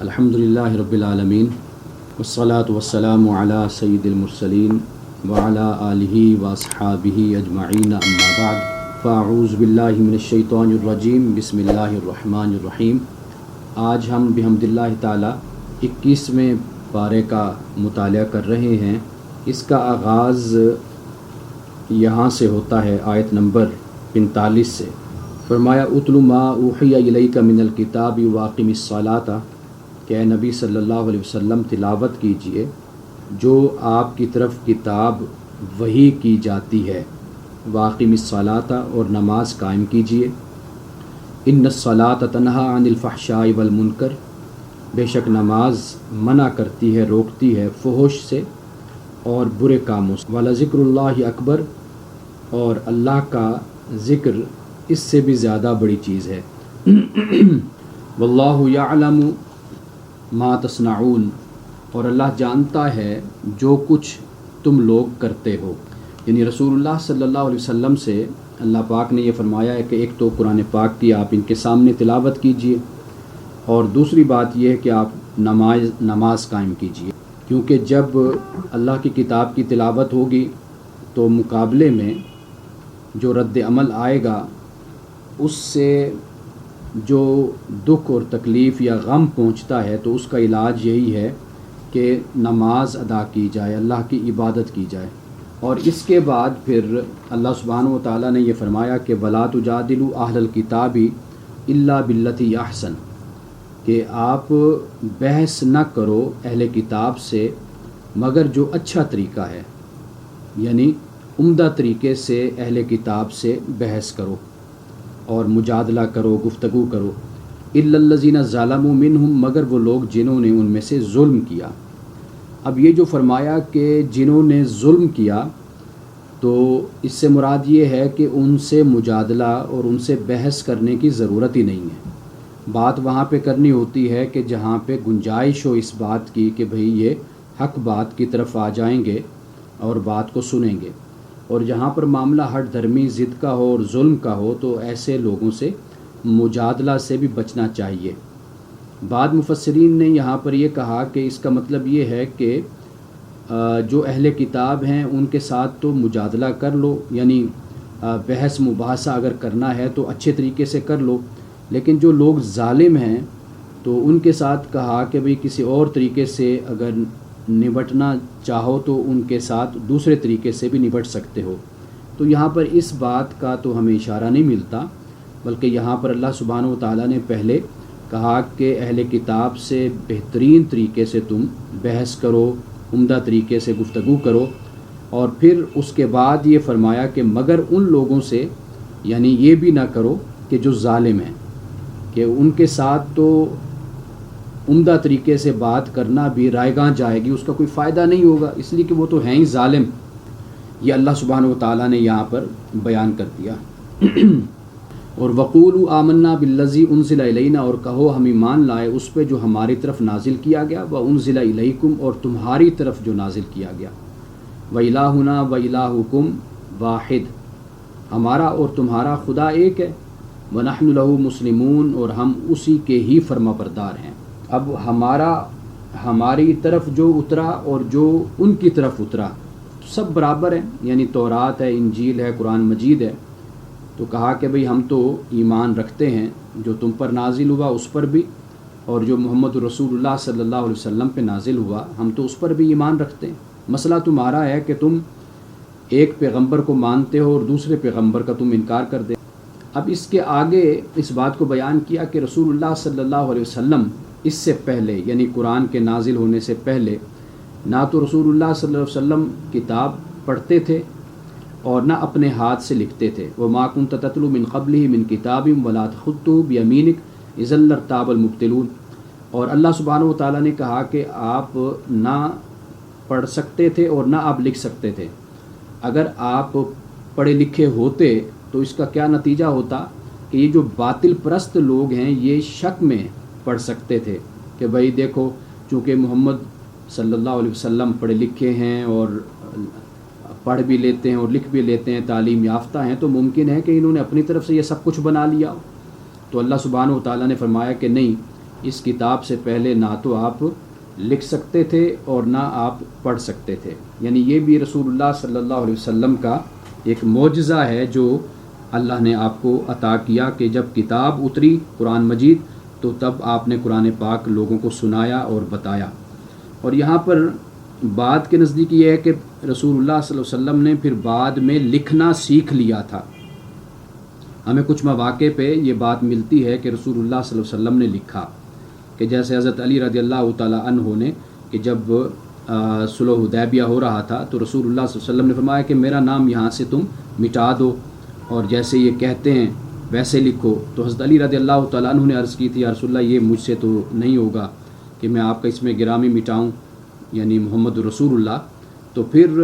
الحمدللہ رب العالمین والصلاة والسلام علی سید المرسلین وعلی آلہ واصحابہ اجمعین اما بعد فاعوذ باللہ من الشیطان الرجیم بسم اللہ الرحمن الرحیم۔ آج ہم بحمد اللہ تعالی 21ویں پارے کا مطالعہ کر رہے ہیں۔ اس کا آغاز یہاں سے ہوتا ہے آیت نمبر 45 سے۔ فرمایا اتل ما اوحی الیک من الکتاب واقم الصلاۃ، کہ اے نبی صلی اللہ علیہ وسلم تلاوت کیجئے جو آپ کی طرف کتاب وحی کی جاتی ہے، واقم الصلاۃ، اور نماز قائم کیجئے۔ ان الصلاۃ تنہی عن الفحشاء والمنکر، بے شک نماز منع کرتی ہے، روکتی ہے فحش سے اور برے کاموں سے۔ وَلَذِكْرُ اللَّهِ اکبر، اور اللہ کا ذکر اس سے بھی زیادہ بڑی چیز ہے۔ وَاللَّهُ يَعْلَمُ مَا تَصْنَعُونَ، اور اللہ جانتا ہے جو کچھ تم لوگ کرتے ہو۔ یعنی رسول اللہ صلی اللہ علیہ وسلم سے اللہ پاک نے یہ فرمایا ہے کہ ایک تو قرآن پاک کی آپ ان کے سامنے تلاوت کیجئے، اور دوسری بات یہ ہے کہ آپ نماز قائم کیجئے، کیونکہ جب اللہ کی کتاب کی تلاوت ہوگی تو مقابلے میں جو رد عمل آئے گا اس سے جو دکھ اور تکلیف یا غم پہنچتا ہے، تو اس کا علاج یہی ہے کہ نماز ادا کی جائے، اللہ کی عبادت کی جائے۔ اور اس کے بعد پھر اللہ سبحانہ و تعالیٰ نے یہ فرمایا کہ وَلَا تُجَادِلُوا أَهْلَ الْكِتَابِ إِلَّا بِالَّتِي أَحْسَنُ، کہ آپ بحث نہ کرو اہل کتاب سے مگر جو اچھا طریقہ ہے، یعنی عمدہ طریقے سے اہل کتاب سے بحث کرو اور مجادلہ کرو، گفتگو کرو۔ إِلَّا الَّذِينَ ظَلَمُوا مِنْهُمْ، مگر وہ لوگ جنہوں نے ان میں سے ظلم کیا۔ اب یہ جو فرمایا کہ جنہوں نے ظلم کیا، تو اس سے مراد یہ ہے کہ ان سے مجادلہ اور ان سے بحث کرنے کی ضرورت ہی نہیں ہے۔ بات وہاں پہ کرنی ہوتی ہے کہ جہاں پہ گنجائش ہو اس بات کی کہ بھئی یہ حق بات کی طرف آ جائیں گے اور بات کو سنیں گے، اور جہاں پر معاملہ ہٹ دھرمی ضد کا ہو اور ظلم کا ہو تو ایسے لوگوں سے مجادلہ سے بھی بچنا چاہیے۔ بعض مفسرین نے یہاں پر یہ کہا کہ اس کا مطلب یہ ہے کہ جو اہل کتاب ہیں ان کے ساتھ تو مجادلہ کر لو، یعنی بحث مباحثہ اگر کرنا ہے تو اچھے طریقے سے کر لو، لیکن جو لوگ ظالم ہیں تو ان کے ساتھ کہا کہ بھئی کسی اور طریقے سے اگر نبٹنا چاہو تو ان کے ساتھ دوسرے طریقے سے بھی نبٹ سکتے ہو۔ تو یہاں پر اس بات کا تو ہمیں اشارہ نہیں ملتا، بلکہ یہاں پر اللہ سبحانہ و تعالیٰ نے پہلے کہا کہ اہل کتاب سے بہترین طریقے سے تم بحث کرو، عمدہ طریقے سے گفتگو کرو، اور پھر اس کے بعد یہ فرمایا کہ مگر ان لوگوں سے، یعنی یہ بھی نہ کرو کہ جو ظالم ہیں، کہ ان کے ساتھ تو عمدہ طریقے سے بات کرنا بھی رائے گاں جائے گی، اس کا کوئی فائدہ نہیں ہوگا، اس لیے کہ وہ تو ہیں ہی ظالم۔ یہ اللہ سبحانہ و تعالیٰ نے یہاں پر بیان کر دیا۔ اور وَقُولُوا آمَنَّا بِالَّذِي أُنزِلَ إِلَيْنَا، اور کہو ہم ایمان لائے اس پہ جو ہماری طرف نازل کیا گیا، وَأُنزِلَ إِلَيْكُمْ، اور تمہاری طرف جو نازل کیا گیا، وَإِلَٰهُنَا وَإِلَٰهُكُمْ وَاحِدٌ، ہمارا اور تمہارا خدا ایک ہے، وَنَحْنُ لَهُ مُسْلِمُونَ، اور ہم اسی کے ہی فرما بردار ہیں۔ اب ہماری طرف جو اترا اور جو ان کی طرف اترا سب برابر ہیں، یعنی تورات ہے، انجیل ہے، قرآن مجید ہے۔ تو کہا کہ بھئی ہم تو ایمان رکھتے ہیں جو تم پر نازل ہوا اس پر بھی، اور جو محمد رسول اللہ صلی اللہ علیہ وسلم پہ نازل ہوا ہم تو اس پر بھی ایمان رکھتے ہیں۔ مسئلہ تمہارا ہے کہ تم ایک پیغمبر کو مانتے ہو اور دوسرے پیغمبر کا تم انکار کر دے۔ اب اس کے آگے اس بات کو بیان کیا کہ رسول اللہ صلی اللہ علیہ وسلم اس سے پہلے، یعنی قرآن کے نازل ہونے سے پہلے، نہ تو رسول اللہ صلی اللہ علیہ وسلم کتاب پڑھتے تھے اور نہ اپنے ہاتھ سے لکھتے تھے۔ وَمَا كُنْتَ تَتْلُو مِنْ قَبْلِهِ مِنْ كِتَابٍ وَلَا تَخُطُّهُ بِيَمِينِكَ إِذًا لَارْتَابَ الْمُبْطِلُونَ، اور اللہ سبحانہ و تعالیٰ نے کہا کہ آپ نہ پڑھ سکتے تھے اور نہ آپ لکھ سکتے تھے۔ اگر آپ پڑھے لکھے ہوتے تو اس کا کیا نتیجہ ہوتا کہ یہ جو باطل پرست لوگ ہیں یہ شک میں پڑھ سکتے تھے کہ بھئی دیکھو چونکہ محمد صلی اللہ علیہ وسلم پڑھے لکھے ہیں اور پڑھ بھی لیتے ہیں اور لکھ بھی لیتے ہیں، تعلیم یافتہ ہیں، تو ممکن ہے کہ انہوں نے اپنی طرف سے یہ سب کچھ بنا لیا۔ تو اللہ سبحانہ و تعالیٰ نے فرمایا کہ نہیں، اس کتاب سے پہلے نہ تو آپ لکھ سکتے تھے اور نہ آپ پڑھ سکتے تھے. یعنی یہ بھی رسول اللہ صلی اللہ علیہ وسلم کا ایک معجزہ ہے جو اللہ نے آپ کو عطا کیا کہ جب کتاب اتری قرآن مجید تو تب آپ نے قرآن پاک لوگوں کو سنایا اور بتایا. اور یہاں پر بات کے نزدیک یہ ہے کہ رسول اللہ صلی اللہ علیہ وسلم نے پھر بعد میں لکھنا سیکھ لیا تھا. ہمیں کچھ مواقع پہ یہ بات ملتی ہے کہ رسول اللہ صلی اللہ علیہ وسلم نے لکھا، کہ جیسے حضرت علی رضی اللہ تعالیٰ عنہ نے کہ جب صلح حدیبیہ ہو رہا تھا تو رسول اللہ صلی اللہ علیہ وسلم نے فرمایا کہ میرا نام یہاں سے تم مٹا دو اور جیسے یہ کہتے ہیں ویسے لکھو. تو حضرت علی رضی اللہ تعالیٰ عنہ نے عرض کی تھی یا رسول اللہ یہ مجھ سے تو نہیں ہوگا کہ میں آپ کا اس میں گرامی مٹاؤں، یعنی محمد رسول اللہ. تو پھر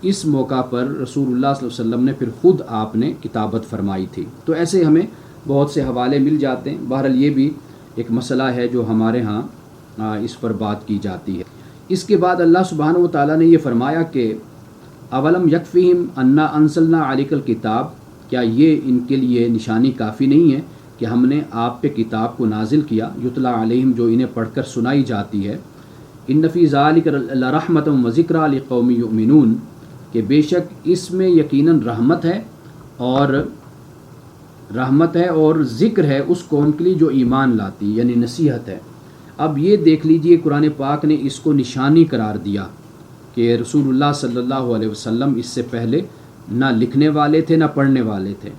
اس موقع پر رسول اللہ صلی اللہ علیہ وسلم نے پھر خود آپ نے کتابت فرمائی تھی. تو ایسے ہمیں بہت سے حوالے مل جاتے ہیں. بہرحال یہ بھی ایک مسئلہ ہے جو ہمارے ہاں اس پر بات کی جاتی ہے. اس کے بعد اللہ سبحانہ و تعالیٰ نے یہ فرمایا کہ اولم یکفیہم انا انزلنا علیک الکتاب، کیا یہ ان کے لیے نشانی کافی نہیں ہے کہ ہم نے آپ پہ کتاب کو نازل کیا، یتلا علیہم جو انہیں پڑھ کر سنائی جاتی ہے، ان فی ذالک لرحمۃ و ذکریٰ لقوم یؤمنون، کہ بے شک اس میں یقیناً رحمت ہے اور ذکر ہے اس قوم کے لیے جو ایمان لاتی، یعنی نصیحت ہے. اب یہ دیکھ لیجئے قرآن پاک نے اس کو نشانی قرار دیا کہ رسول اللہ صلی اللہ علیہ وسلم اس سے پہلے نہ لکھنے والے تھے نہ پڑھنے والے تھے.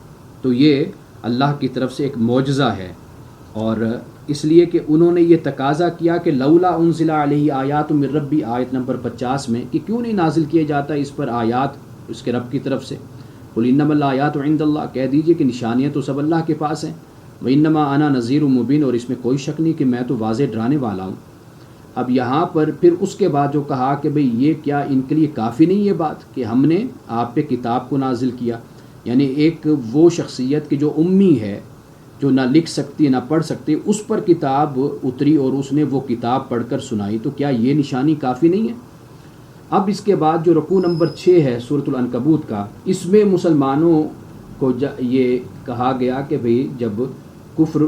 تو یہ اللہ کی طرف سے ایک معجزہ ہے، اور اس لیے کہ انہوں نے یہ تقاضا کیا کہ لولا انزل علیہ آیات من ربی، آیت نمبر 50 میں، کہ کیوں نہیں نازل کیا جاتا اس پر آیات اس کے رب کی طرف سے. قل انما الآیات عند اللہ، کہہ دیجئے کہ نشانیاں تو سب اللہ کے پاس ہیں. وانما انا نذیر مبین، اور اس میں کوئی شک نہیں کہ میں تو واضح ڈرانے والا ہوں. اب یہاں پر پھر اس کے بعد جو کہا کہ بھئی یہ کیا ان کے لیے کافی نہیں یہ بات کہ ہم نے آپ پہ کتاب کو نازل کیا، یعنی ایک وہ شخصیت کی جو امی ہے، جو نہ لکھ سکتی نہ پڑھ سکتی، اس پر کتاب اتری اور اس نے وہ کتاب پڑھ کر سنائی، تو کیا یہ نشانی کافی نہیں ہے؟ اب اس کے بعد جو رکوع نمبر 6 ہے سورۃ العنکبوت کا، اس میں مسلمانوں کو یہ کہا گیا کہ بھئی جب کفر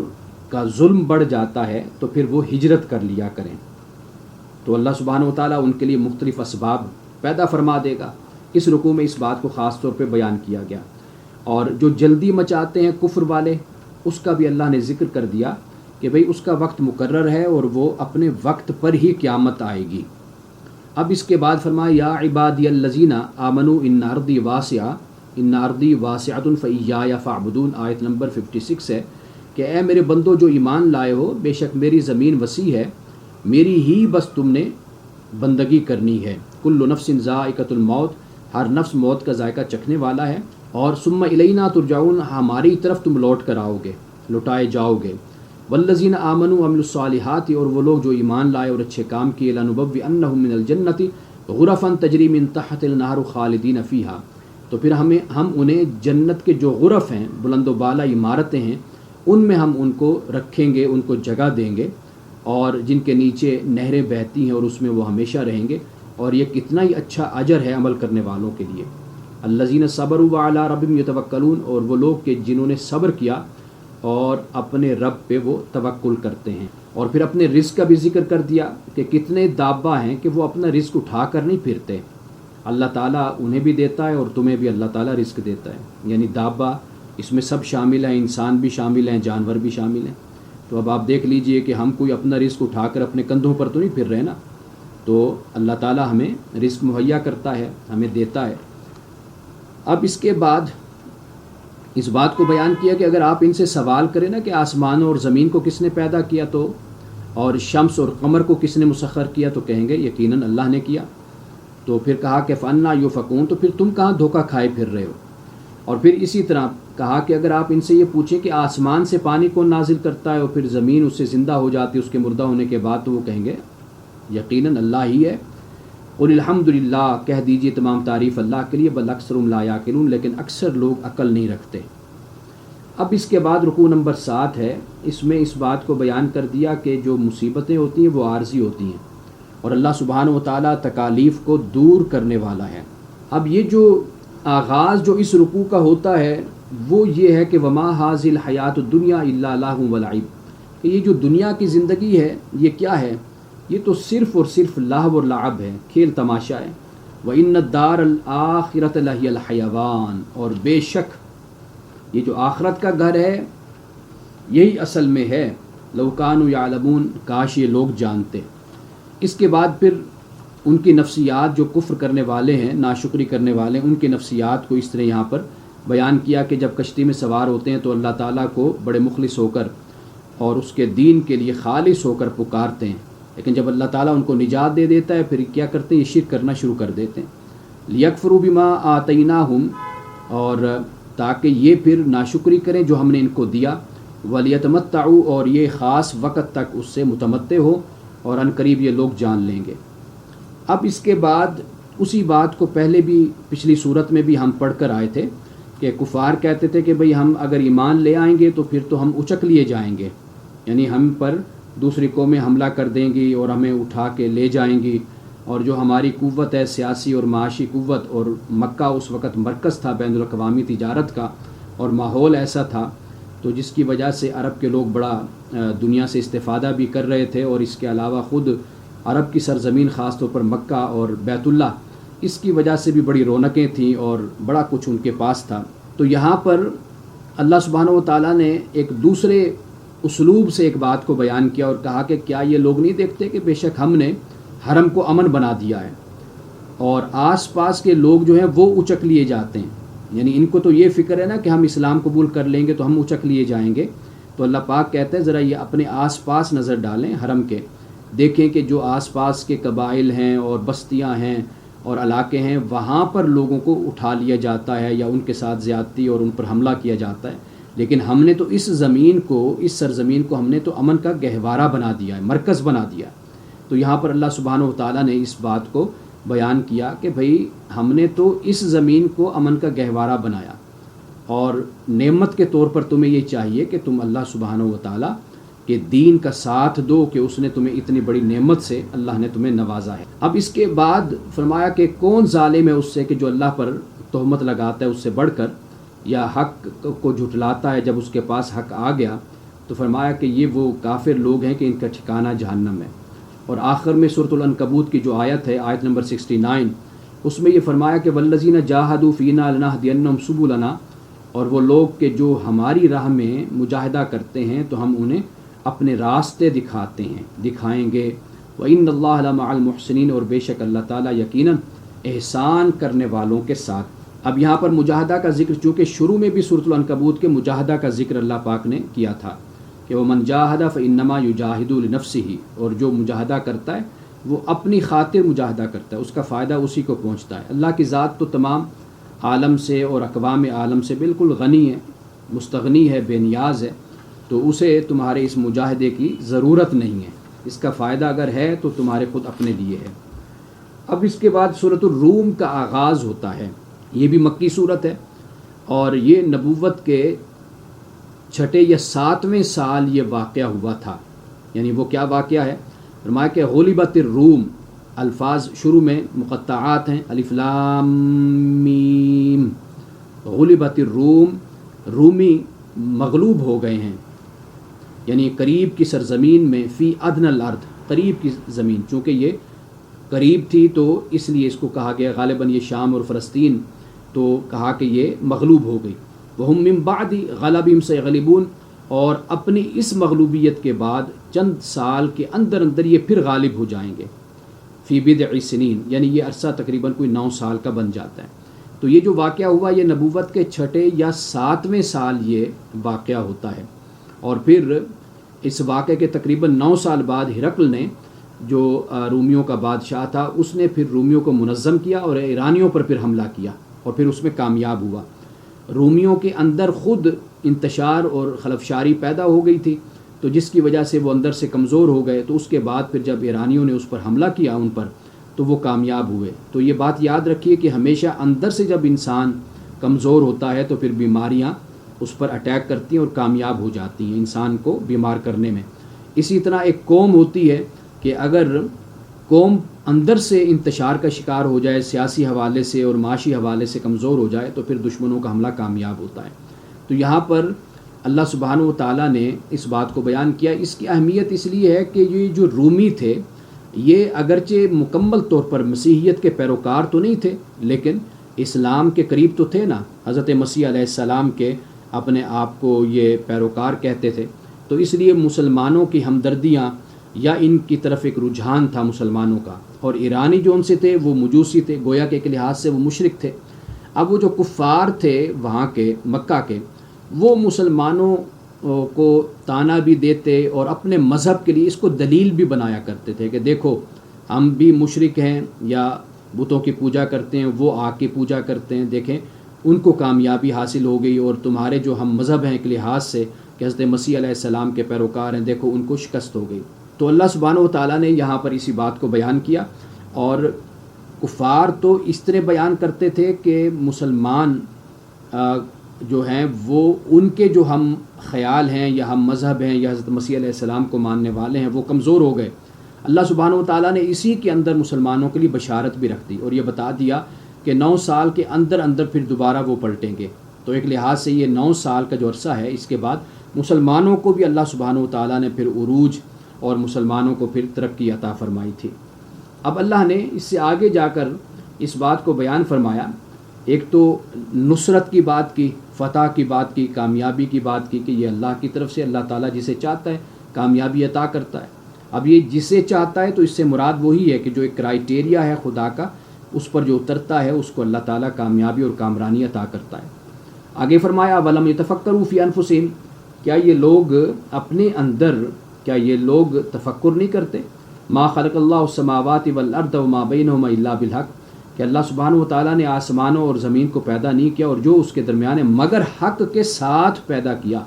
کا ظلم بڑھ جاتا ہے تو پھر وہ ہجرت کر لیا کریں. تو اللہ سبحانہ و تعالیٰ ان کے لیے مختلف اسباب پیدا فرما دے گا. اس رکوع میں اس بات کو خاص طور پہ بیان کیا گیا. اور جو جلدی مچاتے ہیں کفر والے، اس کا بھی اللہ نے ذکر کر دیا کہ بھئی اس کا وقت مقرر ہے اور وہ اپنے وقت پر ہی قیامت آئے گی. اب اس کے بعد فرمایا یا عبادی الذین آمنوا ان ارضی واسعۃ فایای فاعبدون، آیت نمبر 56 ہے کہ اے میرے بندو جو ایمان لائے ہو، بے شک میری زمین وسیع ہے، میری ہی بس تم نے بندگی کرنی ہے. کل نفس ذائقۃ الموت، ہر نفس موت کا ذائقہ چکھنے والا ہے. اور ثم الینا ترجعون، ہماری طرف تم لوٹ کر آؤ گے، لوٹائے جاؤ گے. والذین آمنوا وعملوا الصالحات، اور وہ لوگ جو ایمان لائے اور اچھے کام کیے، لنبوئنہم من الجنۃ غرفا تجری من تحت النہر خالدین فیہا، تو پھر ہم انہیں جنت کے جو غرف ہیں، بلند و بالا عمارتیں ہیں، ان میں ہم ان کو رکھیں گے، ان کو جگہ دیں گے، اور جن کے نیچے نہریں بہتی ہیں اور اس میں وہ ہمیشہ رہیں گے. اور یہ کتنا ہی اچھا اجر ہے عمل کرنے والوں کے لیے. الذین صبروا وعلی ربہم یتوکلون، اور وہ لوگ کہ جنہوں نے صبر کیا اور اپنے رب پہ وہ توکل کرتے ہیں. اور پھر اپنے رزق کا بھی ذکر کر دیا کہ کتنے دابہ ہیں کہ وہ اپنا رزق اٹھا کر نہیں پھرتے، اللہ تعالیٰ انہیں بھی دیتا ہے اور تمہیں بھی اللہ تعالیٰ رزق دیتا ہے. یعنی دابہ اس میں سب شامل ہیں، انسان بھی شامل ہیں، جانور بھی شامل ہیں. تو اب آپ دیکھ لیجئے کہ ہم کوئی اپنا رزق اٹھا کر اپنے کندھوں پر تو نہیں پھر رہے نا، تو اللہ تعالیٰ ہمیں رزق مہیا کرتا ہے، ہمیں دیتا ہے. اب اس کے بعد اس بات کو بیان کیا کہ اگر آپ ان سے سوال کریں نا کہ آسمانوں اور زمین کو کس نے پیدا کیا، تو اور شمس اور قمر کو کس نے مسخر کیا، تو کہیں گے یقیناً اللہ نے کیا. تو پھر کہا کہ فَأَنَّىٰ يُؤْفَكُونَ، تو پھر تم کہاں دھوکہ کھائے پھر رہے ہو. اور پھر اسی طرح کہا کہ اگر آپ ان سے یہ پوچھیں کہ آسمان سے پانی کون نازل کرتا ہے اور پھر زمین اس سے زندہ ہو جاتی ہے اس کے مردہ ہونے کے بعد، تو وہ کہیں گے یقیناً اللہ ہی ہے. قُلِ الْحَمْدُ لِلَّهِ، کہہ دیجئے تمام تعریف اللہ کے لیے، بل اکثرهم لا یعقلون، لیکن اکثر لوگ عقل نہیں رکھتے. اب اس کے بعد رکوع نمبر 7 ہے، اس میں اس بات کو بیان کر دیا کہ جو مصیبتیں ہوتی ہیں وہ عارضی ہوتی ہیں اور اللہ سبحانہ و تعالیٰ تکالیف کو دور کرنے والا ہے. اب یہ جو آغاز جو اس رکوع کا ہوتا ہے وہ یہ ہے کہ وما ھذل الحیات الدنیا الا لہو و لعب، کہ یہ جو دنیا کی زندگی ہے یہ کیا ہے، یہ تو صرف اور صرف لہو اور لعب ہے، کھیل تماشا ہے۔ وَإِنَّ الدَّارَ الْآخِرَةَ لَهِيَ الْحَيَوَانُ، اور بے شک یہ جو آخرت کا گھر ہے یہی اصل میں ہے، لَوْ كَانُوا يَعْلَمُونَ، کاش یہ لوگ جانتے۔ اس کے بعد پھر ان کی نفسیات جو کفر کرنے والے ہیں، ناشکری کرنے والے ہیں، ان کی نفسیات کو اس طرح یہاں پر بیان کیا کہ جب کشتی میں سوار ہوتے ہیں تو اللہ تعالیٰ کو بڑے مخلص ہو کر اور اس کے دین کے لیے خالص ہو کر پکارتے ہیں، لیکن جب اللہ تعالیٰ ان کو نجات دے دیتا ہے پھر کیا کرتے ہیں، یہ شرک کرنا شروع کر دیتے ہیں۔ لِيَكْفُرُوا بِمَا آتَيْنَاهُمْ، اور تاکہ یہ پھر ناشکری کریں جو ہم نے ان کو دیا، وَلِيَتَمَتَّعُوا، اور یہ خاص وقت تک اس سے متمتع ہو، اور ان قریب یہ لوگ جان لیں گے۔ اب اس کے بعد اسی بات کو پہلے بھی پچھلی صورت میں بھی ہم پڑھ کر آئے تھے کہ کفار کہتے تھے کہ بھئی ہم اگر ایمان لے آئیں گے تو پھر تو ہم اچک لیے جائیں گے، یعنی ہم پر دوسری قومیں حملہ کر دیں گی اور ہمیں اٹھا کے لے جائیں گی، اور جو ہماری قوت ہے سیاسی اور معاشی قوت، اور مکہ اس وقت مرکز تھا بین الاقوامی تجارت کا، اور ماحول ایسا تھا تو جس کی وجہ سے عرب کے لوگ بڑا دنیا سے استفادہ بھی کر رہے تھے، اور اس کے علاوہ خود عرب کی سرزمین خاص طور پر مکہ اور بیت اللہ، اس کی وجہ سے بھی بڑی رونقیں تھیں اور بڑا کچھ ان کے پاس تھا۔ تو یہاں پر اللہ سبحانہ و تعالیٰ نے ایک دوسرے اسلوب سے ایک بات کو بیان کیا اور کہا کہ کیا یہ لوگ نہیں دیکھتے کہ بے شک ہم نے حرم کو امن بنا دیا ہے، اور آس پاس کے لوگ جو ہیں وہ اچک لیے جاتے ہیں، یعنی ان کو تو یہ فکر ہے نا کہ ہم اسلام قبول کر لیں گے تو ہم اچک لیے جائیں گے۔ تو اللہ پاک کہتے ہیں ذرا یہ اپنے آس پاس نظر ڈالیں حرم کے، دیکھیں کہ جو آس پاس کے قبائل ہیں اور بستیاں ہیں اور علاقے ہیں وہاں پر لوگوں کو اٹھا لیا جاتا ہے یا ان کے ساتھ زیادتی اور ان پر حملہ کیا جاتا ہے، لیکن ہم نے تو اس زمین کو، اس سرزمین کو ہم نے تو امن کا گہوارہ بنا دیا ہے، مرکز بنا دیا ہے۔ تو یہاں پر اللہ سبحانہ و تعالیٰ نے اس بات کو بیان کیا کہ بھئی ہم نے تو اس زمین کو امن کا گہوارہ بنایا، اور نعمت کے طور پر تمہیں یہ چاہیے کہ تم اللہ سبحانہ و تعالیٰ کہ دین کا ساتھ دو کہ اس نے تمہیں اتنی بڑی نعمت سے اللہ نے تمہیں نوازا ہے۔ اب اس کے بعد فرمایا کہ کون ظالم ہے اس سے کہ جو اللہ پر تہمت لگاتا ہے اس سے بڑھ کر، یا حق کو جھٹلاتا ہے جب اس کے پاس حق آ گیا، تو فرمایا کہ یہ وہ کافر لوگ ہیں کہ ان کا ٹھکانہ جہنم ہے۔ اور آخر میں سورۃ العنکبوت کی جو آیت ہے، آیت نمبر 69، اس میں یہ فرمایا کہ والذین جاہدوا فینا لنہدینہم سبلنا، اور وہ لوگ کہ جو ہماری راہ میں مجاہدہ کرتے ہیں تو ہم انہیں اپنے راستے دکھاتے ہیں، دکھائیں گے۔ وَإِنَّ اللَّهَ لَمَعَ الْمُحْسِنِينَ، اور بے شک اللہ تعالیٰ یقیناً احسان کرنے والوں کے ساتھ۔ اب یہاں پر مجاہدہ کا ذکر، چونکہ شروع میں بھی سورۃ العنکبوت کے مجاہدہ کا ذکر اللہ پاک نے کیا تھا کہ وَمَنْ جَاهَدَ فَإِنَّمَا يُجَاهِدُ لِنَفْسِهِ، اور جو مجاہدہ کرتا ہے وہ اپنی خاطر مجاہدہ کرتا ہے، اس کا فائدہ اسی کو پہنچتا ہے۔ اللہ کی ذات تو تمام عالم سے اور اقوام عالم سے بالکل غنی ہے، مستغنی ہے، بے نیاز ہے، تو اسے تمہارے اس مجاہدے کی ضرورت نہیں ہے، اس کا فائدہ اگر ہے تو تمہارے خود اپنے لیے ہے۔ اب اس کے بعد سورۃ الروم کا آغاز ہوتا ہے، یہ بھی مکی صورت ہے، اور یہ نبوت کے 6 یا 7ویں سال یہ واقعہ ہوا تھا۔ یعنی وہ کیا واقعہ ہے؟ فرمایا کہ غلبت الروم، الفاظ شروع میں مقطعات ہیں، الف لام میم، غلبت الروم، رومی مغلوب ہو گئے ہیں، یعنی قریب کی سرزمین میں، فی ادنی الارض، قریب کی زمین، چونکہ یہ قریب تھی تو اس لیے اس کو کہا گیا، غالباً یہ شام اور فلسطین، تو کہا کہ یہ مغلوب ہو گئی۔ وہم من بعد غلبہم سیغلبون، اور اپنی اس مغلوبیت کے بعد چند سال کے اندر اندر یہ پھر غالب ہو جائیں گے، فی بضع سنین، یعنی یہ عرصہ تقریباً کوئی 9 سال کا بن جاتا ہے۔ تو یہ جو واقعہ ہوا یہ نبوت کے 6 یا 7ویں سال یہ واقعہ ہوتا ہے، اور پھر اس واقعے کے تقریباً 9 سال بعد ہرقل نے، جو رومیوں کا بادشاہ تھا، اس نے پھر رومیوں کو منظم کیا اور ایرانیوں پر پھر حملہ کیا، اور پھر اس میں کامیاب ہوا۔ رومیوں کے اندر خود انتشار اور خلفشاری پیدا ہو گئی تھی، تو جس کی وجہ سے وہ اندر سے کمزور ہو گئے، تو اس کے بعد پھر جب ایرانیوں نے اس پر حملہ کیا ان پر، تو وہ کامیاب ہوئے۔ تو یہ بات یاد رکھیے کہ ہمیشہ اندر سے جب انسان کمزور ہوتا ہے تو پھر بیماریاں اس پر اٹیک کرتی ہیں اور کامیاب ہو جاتی ہیں انسان کو بیمار کرنے میں۔ اسی طرح ایک قوم ہوتی ہے کہ اگر قوم اندر سے انتشار کا شکار ہو جائے، سیاسی حوالے سے اور معاشی حوالے سے کمزور ہو جائے، تو پھر دشمنوں کا حملہ کامیاب ہوتا ہے۔ تو یہاں پر اللہ سبحانہ و تعالیٰ نے اس بات کو بیان کیا۔ اس کی اہمیت اس لیے ہے کہ یہ جو رومی تھے یہ اگرچہ مکمل طور پر مسیحیت کے پیروکار تو نہیں تھے، لیکن اسلام کے قریب تو تھے نا، حضرت مسیح علیہ السلام کے اپنے آپ کو یہ پیروکار کہتے تھے، تو اس لیے مسلمانوں کی ہمدردیاں یا ان کی طرف ایک رجحان تھا مسلمانوں کا۔ اور ایرانی جو ان سے تھے وہ مجوسی تھے، گویا کہ ایک لحاظ سے وہ مشرک تھے۔ اب وہ جو کفار تھے وہاں کے مکہ کے، وہ مسلمانوں کو تانا بھی دیتے اور اپنے مذہب کے لیے اس کو دلیل بھی بنایا کرتے تھے کہ دیکھو ہم بھی مشرک ہیں یا بتوں کی پوجا کرتے ہیں، وہ آگ کی پوجا کرتے ہیں، دیکھیں ان کو کامیابی حاصل ہو گئی، اور تمہارے جو ہم مذہب ہیں ایک لحاظ سے کہ حضرت مسیح علیہ السلام کے پیروکار ہیں، دیکھو ان کو شکست ہو گئی۔ تو اللہ سبحانہ و تعالیٰ نے یہاں پر اسی بات کو بیان کیا، اور کفار تو اس طرح بیان کرتے تھے کہ مسلمان جو ہیں وہ ان کے جو ہم خیال ہیں یا ہم مذہب ہیں یا حضرت مسیح علیہ السلام کو ماننے والے ہیں وہ کمزور ہو گئے۔ اللہ سبحانہ و تعالیٰ نے اسی کے اندر مسلمانوں کے لیے بشارت بھی رکھ دی اور یہ بتا دیا کہ 9 سال کے اندر اندر پھر دوبارہ وہ پلٹیں گے۔ تو ایک لحاظ سے یہ 9 سال کا جو عرصہ ہے، اس کے بعد مسلمانوں کو بھی اللہ سبحانہ و تعالیٰ نے پھر عروج اور مسلمانوں کو پھر ترقی عطا فرمائی تھی۔ اب اللہ نے اس سے آگے جا کر اس بات کو بیان فرمایا، ایک تو نصرت کی بات کی، فتح کی بات کی، کامیابی کی بات کی کہ یہ اللہ کی طرف سے اللہ تعالیٰ جسے چاہتا ہے کامیابی عطا کرتا ہے۔ اب یہ جسے چاہتا ہے تو اس سے مراد وہی ہے کہ جو ایک کرائیٹیریا ہے خدا کا، اس پر جو اترتا ہے اس کو اللہ تعالیٰ کامیابی اور کامرانی عطا کرتا ہے۔ آگے فرمایا وَلَمْ يَتَفَكَّرُوا فِي أَنفُسِهِمْ، کیا یہ لوگ اپنے اندر، کیا یہ لوگ تفکر نہیں کرتے؟ مَا خَلَقَ اللَّهُ السَّمَاوَاتِ وَالْأَرْضَ وَمَا بَيْنَهُمَا إِلَّا بِالْحَقِّ، کہ اللہ سبحانہ و تعالیٰ نے آسمانوں اور زمین کو پیدا نہیں کیا اور جو اس کے درمیان ہے مگر حق کے ساتھ پیدا کیا،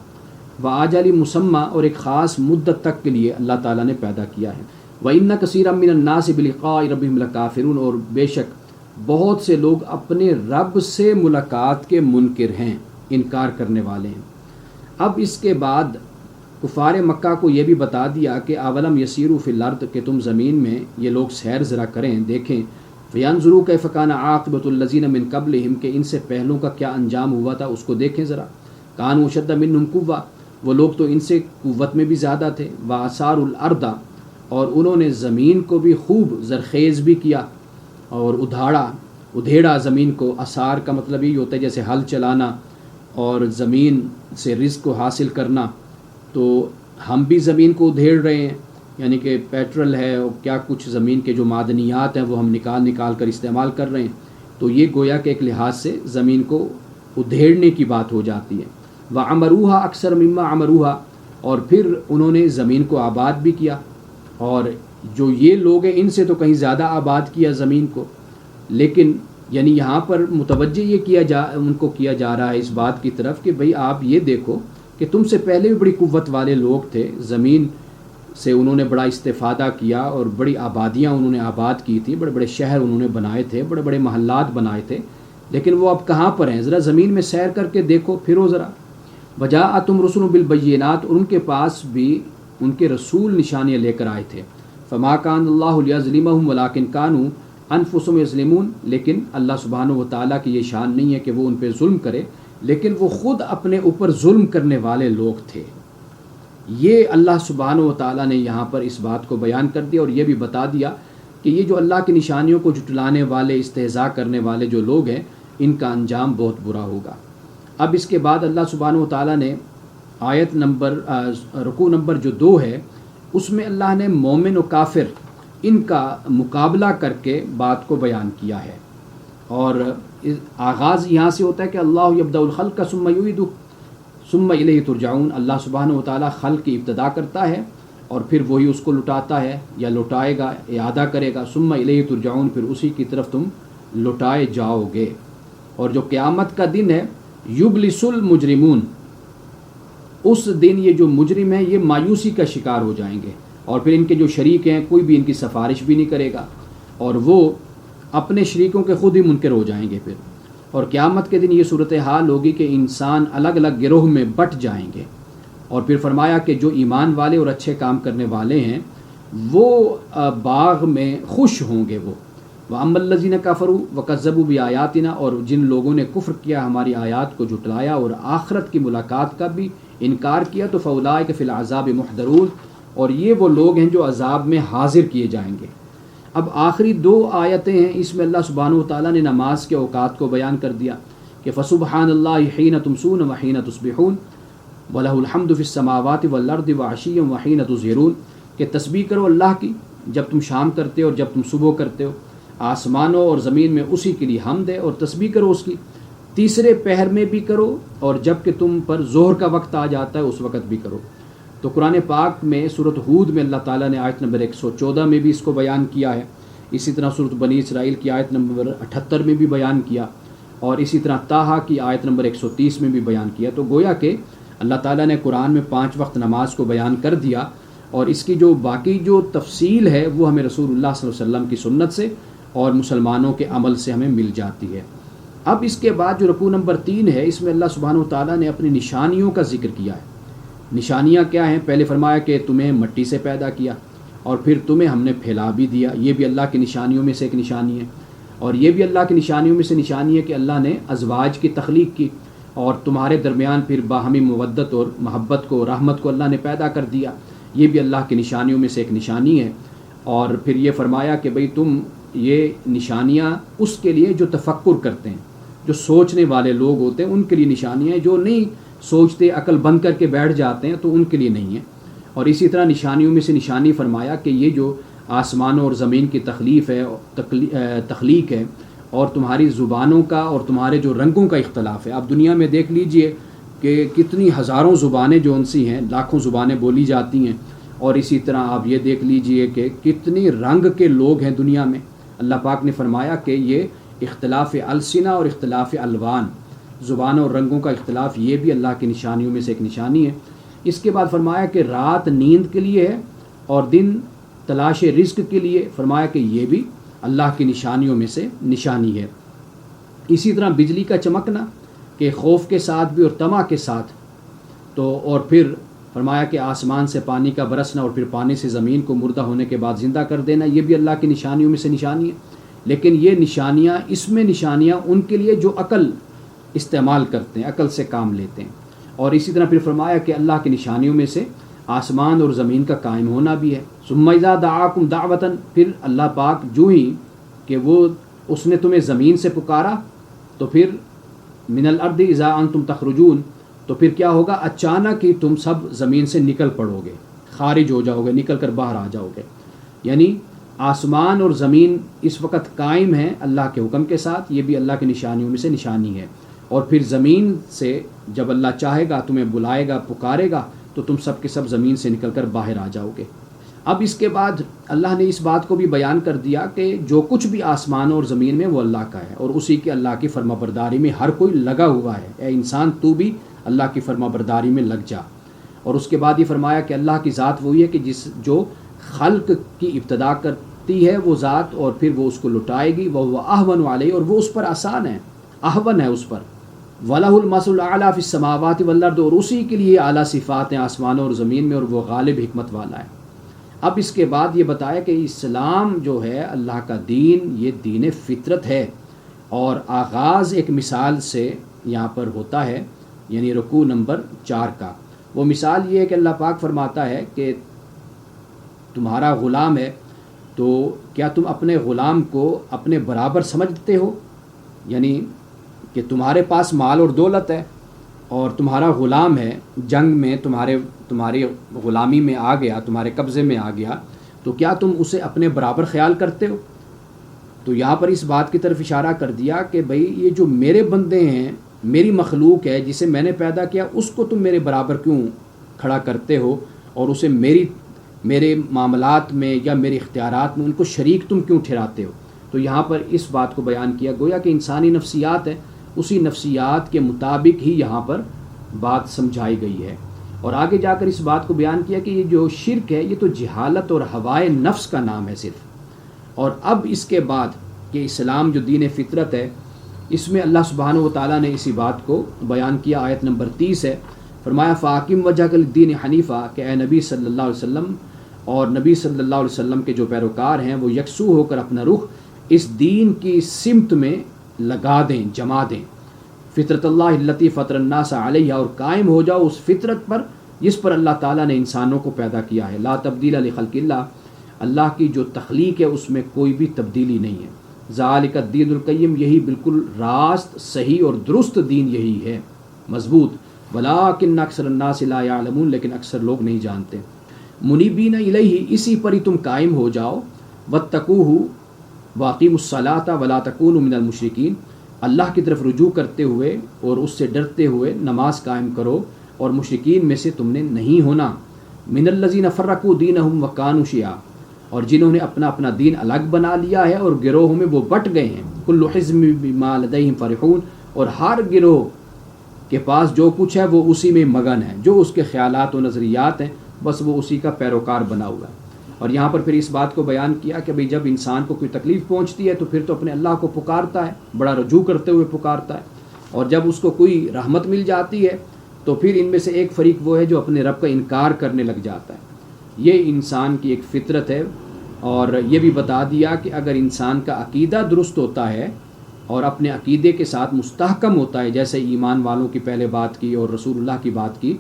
وَآجَلٍ مُسَمَّى، اور ایک خاص مدت تک کے لیے اللہ تعالیٰ نے پیدا کیا ہے۔ وَإِنَّ كَثِيرًا مِّنَ النَّاسِ بِلِقَاءِ رَبِّهِمْ لَكَافِرُونَ، اور بے شک بہت سے لوگ اپنے رب سے ملاقات کے منکر ہیں، انکار کرنے والے ہیں۔ اب اس کے بعد کفار مکہ کو یہ بھی بتا دیا کہ اولم یسیروا فی الارض، کہ تم زمین میں یہ لوگ سیر ذرا کریں، دیکھیں، فینظروا کیف کان عاقبۃ الذین من قبلہم، کہ ان سے پہلوں کا کیا انجام ہوا تھا اس کو دیکھیں ذرا۔ کانوا اشد منہم قوۃ، وہ لوگ تو ان سے قوت میں بھی زیادہ تھے، واثاروا الارض، اور انہوں نے زمین کو بھی خوب زرخیز بھی کیا اور ادھیڑا زمین کو۔ اثار کا مطلب یہ ہوتا ہے جیسے ہل چلانا اور زمین سے رزق کو حاصل کرنا، تو ہم بھی زمین کو ادھیڑ رہے ہیں، یعنی کہ پیٹرول ہے اور کیا کچھ زمین کے جو معدنیات ہیں وہ ہم نکال کر استعمال کر رہے ہیں، تو یہ گویا کہ ایک لحاظ سے زمین کو ادھیڑنے کی بات ہو جاتی ہے۔ وَعَمَرُوهَا أَكْثَرَ مِمَّا عَمَرُوهَا، اور پھر انہوں نے زمین کو آباد بھی کیا، اور جو یہ لوگ ہیں ان سے تو کہیں زیادہ آباد کیا زمین کو، لیکن یعنی یہاں پر متوجہ یہ ان کو کیا جا رہا ہے اس بات کی طرف کہ بھئی آپ یہ دیکھو کہ تم سے پہلے بھی بڑی قوت والے لوگ تھے، زمین سے انہوں نے بڑا استفادہ کیا اور بڑی آبادیاں انہوں نے آباد کی تھی، بڑے بڑے شہر انہوں نے بنائے تھے، بڑے بڑے محلات بنائے تھے، لیکن وہ اب کہاں پر ہیں؟ ذرا زمین میں سیر کر کے دیکھو، پھرو ذرا۔ وجاءتہم رسل بالبینات، اور ان کے پاس بھی ان کے رسول نشانیاں لے کر آئے تھے۔ فما کان اللہ لیظلمہم ولکن کانوا انفسہم یظلمون، لیکن اللہ سبحانہ و تعالیٰ کی یہ شان نہیں ہے کہ وہ ان پہ ظلم کرے، لیکن وہ خود اپنے اوپر ظلم کرنے والے لوگ تھے۔ یہ اللہ سبحانہ و تعالیٰ نے یہاں پر اس بات کو بیان کر دیا اور یہ بھی بتا دیا کہ یہ جو اللہ کی نشانیوں کو جھٹلانے والے، استہزاء کرنے والے جو لوگ ہیں، ان کا انجام بہت برا ہوگا۔ اب اس کے بعد اللہ سبحانہ و تعالیٰ نے آیت نمبر رکوع نمبر جو 2 ہے، اس میں اللہ نے مومن و کافر ان کا مقابلہ کر کے بات کو بیان کیا ہے، اور آغاز یہاں سے ہوتا ہے کہ اللہ یبدأ الخلق ثم یعیدہ ثم الیہ ترجعون، اللہ سبحانہ و تعالیٰ خلق کی ابتدا کرتا ہے اور پھر وہی اس کو لٹاتا ہے یا لٹائے گا، اعادہ کرے گا، ثم الیہ ترجعون، پھر اسی کی طرف تم لٹائے جاؤ گے۔ اور جو قیامت کا دن ہے، یبلس المجرمون، اس دن یہ جو مجرم ہیں یہ مایوسی کا شکار ہو جائیں گے، اور پھر ان کے جو شریک ہیں کوئی بھی ان کی سفارش بھی نہیں کرے گا، اور وہ اپنے شریکوں کے خود ہی منکر ہو جائیں گے پھر۔ اور قیامت کے دن یہ صورتحال ہوگی کہ انسان الگ الگ گروہ میں بٹ جائیں گے، اور پھر فرمایا کہ جو ایمان والے اور اچھے کام کرنے والے ہیں وہ باغ میں خوش ہوں گے وہ۔ وَأَمَّا الَّذِينَ كَفَرُوا وَكَذَّبُوا بِآيَاتِنَا، اور جن لوگوں نے کفر کیا، ہماری آیات کو جھٹلایا اور آخرت کی ملاقات کا بھی انکار کیا تو فاولئک فی العذاب محضرون، اور یہ وہ لوگ ہیں جو عذاب میں حاضر کیے جائیں گے۔ اب آخری 2 آیتیں ہیں، اس میں اللہ سبحانہ وتعالیٰ نے نماز کے اوقات کو بیان کر دیا کہ فسبحان اللہ حین تمسون وحین تصبحون وَلَهُ الْحَمْدُ فِي السَّمَاوَاتِ وَالْأَرْضِ وَعَشِيًّا وَحِينَ تُظْهِرُونَ، کہ تسبیح کرو اللہ کی جب تم شام کرتے ہو اور جب تم صبح کرتے ہو، آسمانوں اور زمین میں اسی کے لیے حمد ہے، اور تسبیح کرو اس کی تیسرے پہر میں بھی کرو، اور جب کہ تم پر ظہر کا وقت آ جاتا ہے اس وقت بھی کرو۔ تو قرآن پاک میں سورۃ ہود میں اللہ تعالیٰ نے آیت نمبر 114 میں بھی اس کو بیان کیا ہے، اسی طرح سورۃ بنی اسرائیل کی آیت نمبر 78 میں بھی بیان کیا، اور اسی طرح طٰہٰ کی آیت نمبر 130 میں بھی بیان کیا۔ تو گویا کہ اللہ تعالیٰ نے قرآن میں 5 وقت نماز کو بیان کر دیا، اور اس کی جو باقی جو تفصیل ہے وہ ہمیں رسول اللہ صلی اللہ علیہ وسلم کی سنت سے اور مسلمانوں کے عمل سے ہمیں مل جاتی ہے۔ اب اس کے بعد جو رکوع نمبر 3 ہے، اس میں اللہ سبحانہ وتعالیٰ نے اپنی نشانیوں کا ذکر کیا ہے۔ نشانیاں کیا ہیں؟ پہلے فرمایا کہ تمہیں مٹی سے پیدا کیا، اور پھر تمہیں ہم نے پھیلا بھی دیا، یہ بھی اللہ کی نشانیوں میں سے ایک نشانی ہے۔ اور یہ بھی اللہ کی نشانیوں میں سے نشانی ہے کہ اللہ نے ازواج کی تخلیق کی، اور تمہارے درمیان پھر باہمی مودت اور محبت کو، رحمت کو اللہ نے پیدا کر دیا، یہ بھی اللہ کی نشانیوں میں سے ایک نشانی ہے۔ اور پھر یہ فرمایا کہ بھئی تم یہ نشانیاں اس کے لیے جو تفکر کرتے ہیں، جو سوچنے والے لوگ ہوتے ہیں ان کے لیے نشانیاں ہیں، جو نہیں سوچتے عقل بند کر کے بیٹھ جاتے ہیں تو ان کے لیے نہیں ہیں۔ اور اسی طرح نشانیوں میں سے نشانی فرمایا کہ یہ جو آسمانوں اور زمین کی تخلیق ہے، اور تمہاری زبانوں کا اور تمہارے جو رنگوں کا اختلاف ہے۔ اب دنیا میں دیکھ لیجئے کہ کتنی ہزاروں زبانیں جو ان سی ہیں، لاکھوں زبانیں بولی جاتی ہیں، اور اسی طرح آپ یہ دیکھ لیجئے کہ کتنی رنگ کے لوگ ہیں دنیا میں۔ اللہ پاک نے فرمایا کہ یہ اختلاف السنہ اور اختلاف الوان، زبانوں اور رنگوں کا اختلاف، یہ بھی اللہ کی نشانیوں میں سے ایک نشانی ہے۔ اس کے بعد فرمایا کہ رات نیند کے لیے ہے اور دن تلاش رزق کے لیے، فرمایا کہ یہ بھی اللہ کی نشانیوں میں سے نشانی ہے۔ اسی طرح بجلی کا چمکنا کہ خوف کے ساتھ بھی اور طمع کے ساتھ، تو اور پھر فرمایا کہ آسمان سے پانی کا برسنا اور پھر پانی سے زمین کو مردہ ہونے کے بعد زندہ کر دینا، یہ بھی اللہ کی نشانیوں میں سے نشانی ہے۔ لیکن یہ نشانیاں، اس میں نشانیاں ان کے لیے جو عقل استعمال کرتے ہیں، عقل سے کام لیتے ہیں۔ اور اسی طرح پھر فرمایا کہ اللہ کی نشانیوں میں سے آسمان اور زمین کا قائم ہونا بھی ہے۔ ثم اذا دعاکم دعوۃ، پھر اللہ پاک جو ہی کہ وہ اس نے تمہیں زمین سے پکارا، تو پھر من الارض اذا انتم تخرجون، تو پھر کیا ہوگا؟ اچانک ہی تم سب زمین سے نکل پڑو گے، خارج ہو جاؤ گے، نکل کر باہر آ جاؤ گے۔ یعنی آسمان اور زمین اس وقت قائم ہیں اللہ کے حکم کے ساتھ، یہ بھی اللہ کی نشانیوں میں سے نشانی ہے۔ اور پھر زمین سے جب اللہ چاہے گا تمہیں بلائے گا، پکارے گا، تو تم سب کے سب زمین سے نکل کر باہر آ جاؤ گے۔ اب اس کے بعد اللہ نے اس بات کو بھی بیان کر دیا کہ جو کچھ بھی آسمان اور زمین میں وہ اللہ کا ہے، اور اسی کے اللہ کی فرما برداری میں ہر کوئی لگا ہوا ہے۔ اے انسان تو بھی اللہ کی فرما برداری میں لگ جا۔ اور اس کے بعد یہ فرمایا کہ اللہ کی ذات وہی ہے کہ جو خلق کی ابتدا کرتی ہے وہ ذات، اور پھر وہ اس کو لٹائے گی، وہ اہون علیہ، اور وہ اس پر آسان ہے، اہون ہے اس پر۔ وَلَهُ الْمَثُلُ الْأَعْلَىٰ فِي السَّمَاوَاتِ وَالْأَرْضِ، اور اسی کے لیے اعلیٰ صفات ہیں آسمانوں اور زمین میں، اور وہ غالب حکمت والا ہے۔ اب اس کے بعد یہ بتایا کہ اسلام جو ہے اللہ کا دین، یہ دین فطرت ہے، اور آغاز ایک مثال سے یہاں پر ہوتا ہے، یعنی رکوع نمبر 4 کا۔ وہ مثال یہ ہے کہ اللہ پاک فرماتا ہے کہ تمہارا غلام ہے، تو کیا تم اپنے غلام کو اپنے برابر سمجھتے ہو؟ یعنی کہ تمہارے پاس مال اور دولت ہے، اور تمہارا غلام ہے، جنگ میں تمہاری غلامی میں آ گیا، تمہارے قبضے میں آ گیا، تو کیا تم اسے اپنے برابر خیال کرتے ہو؟ تو یہاں پر اس بات کی طرف اشارہ کر دیا کہ بھئی یہ جو میرے بندے ہیں، میری مخلوق ہے جسے میں نے پیدا کیا، اس کو تم میرے برابر کیوں کھڑا کرتے ہو، اور اسے میرے معاملات میں یا میرے اختیارات میں ان کو شریک تم کیوں ٹھہراتے ہو؟ تو یہاں پر اس بات کو بیان کیا، گویا کہ انسانی نفسیات ہے، اسی نفسیات کے مطابق ہی یہاں پر بات سمجھائی گئی ہے۔ اور آگے جا کر اس بات کو بیان کیا کہ یہ جو شرک ہے، یہ تو جہالت اور ہوائے نفس کا نام ہے صرف۔ اور اب اس کے بعد کہ اسلام جو دین فطرت ہے، اس میں اللہ سبحانہ و تعالیٰ نے اسی بات کو بیان کیا۔ آیت نمبر 30 ہے، فرمایا فَأَقِمْ وَجْهَكَ لِلدِّينِ حَنِيفًا، کہ اے نبی صلی اللہ علیہ وسلم اور نبی صلی اللہ علیہ وسلم کے جو پیروکار ہیں وہ یکسو ہو کر اپنا رخ اس دین کی سمت میں لگا دیں، جما دیں۔ فطرت اللہ التی فطر الناس علیہ، اور قائم ہو جاؤ اس فطرت پر جس پر اللہ تعالیٰ نے انسانوں کو پیدا کیا ہے. لا تبدیل لخلق اللہ، اللہ کی جو تخلیق ہے اس میں کوئی بھی تبدیلی نہیں ہے. ذالک الدین القیم، یہی بالکل راست صحیح اور درست دین یہی ہے، مضبوط. ولکن اکثر الناس لا یعلمون، لیکن اکثر لوگ نہیں جانتے. منیبین الیہ، اسی پر ہی تم قائم ہو جاؤ. واتقوہ واقیموا الصلاۃ ولا تکونوا من المشرکین، اللہ کی طرف رجوع کرتے ہوئے اور اس سے ڈرتے ہوئے نماز قائم کرو اور مشرکین میں سے تم نے نہیں ہونا. من الذین فرقوا دینہم وکانوا شیعا، اور جنہوں نے اپنا اپنا دین الگ بنا لیا ہے اور گروہوں میں وہ بٹ گئے ہیں. کل حزب بما لدیہم فرحون، اور ہر گروہ کے پاس جو کچھ ہے وہ اسی میں مگن ہے، جو اس کے خیالات و نظریات ہیں بس وہ اسی کا پیروکار بنا ہوا ہے. اور یہاں پر پھر اس بات کو بیان کیا کہ جب انسان کو کوئی تکلیف پہنچتی ہے تو پھر تو اپنے اللہ کو پکارتا ہے، بڑا رجوع کرتے ہوئے پکارتا ہے، اور جب اس کو کوئی رحمت مل جاتی ہے تو پھر ان میں سے ایک فریق وہ ہے جو اپنے رب کا انکار کرنے لگ جاتا ہے. یہ انسان کی ایک فطرت ہے. اور یہ بھی بتا دیا کہ اگر انسان کا عقیدہ درست ہوتا ہے اور اپنے عقیدے کے ساتھ مستحکم ہوتا ہے، جیسے ایمان والوں کی پہلے بات کی اور رسول اللہ کی بات کی،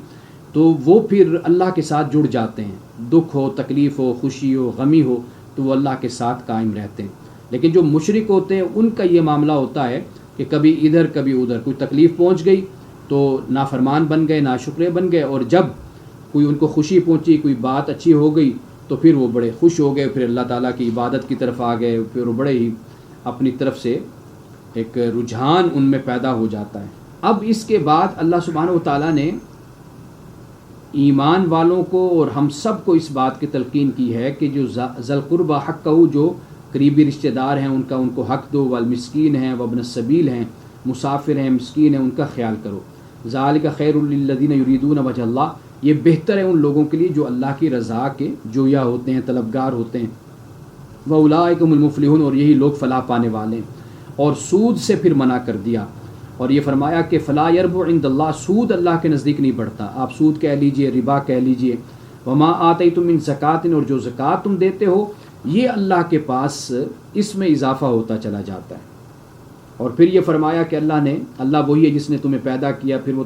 تو وہ پھر اللہ کے ساتھ جڑ جاتے ہیں. دکھ ہو، تکلیف ہو، خوشی ہو، غمی ہو، تو وہ اللہ کے ساتھ قائم رہتے ہیں. لیکن جو مشرک ہوتے ہیں ان کا یہ معاملہ ہوتا ہے کہ کبھی ادھر کبھی ادھر، کوئی تکلیف پہنچ گئی تو نافرمان بن گئے، ناشکرے بن گئے، اور جب کوئی ان کو خوشی پہنچی، کوئی بات اچھی ہو گئی تو پھر وہ بڑے خوش ہو گئے، پھر اللہ تعالیٰ کی عبادت کی طرف آ گئے، پھر وہ بڑے ہی اپنی طرف سے ایک رجحان ان میں پیدا ہو جاتا ہے. اب اس کے بعد اللہ سبحانہ و تعالیٰ نے ایمان والوں کو اور ہم سب کو اس بات کی تلقین کی ہے کہ جو ذی القربى حقہ، جو قریبی رشتہ دار ہیں ان کو حق دو. والمسکین ہیں، وابن السبیل ہیں، مسافر ہیں، مسکین ہیں، ان کا خیال کرو. ذالک خیر للذین یریدون وجہ اللہ، یہ بہتر ہے ان لوگوں کے لیے جو اللہ کی رضا کے جویا ہوتے ہیں، طلبگار ہوتے ہیں. وَأُولَٰئِکَ هُمُ الْمُفْلِحُونَ، اور یہی لوگ فلاح پانے والے ہیں. اور سود سے پھر منع کر دیا اور یہ فرمایا کہ فلا یربو عند اللہ، سود اللہ کے نزدیک نہیں بڑھتا. آپ سود کہہ لیجئے، ربا کہہ لیجئے. وما آتیتم من زکات، اور جو زکوٰۃ تم دیتے ہو یہ اللہ کے پاس اس میں اضافہ ہوتا چلا جاتا ہے. اور پھر یہ فرمایا کہ اللہ وہی ہے جس نے تمہیں پیدا کیا، پھر وہ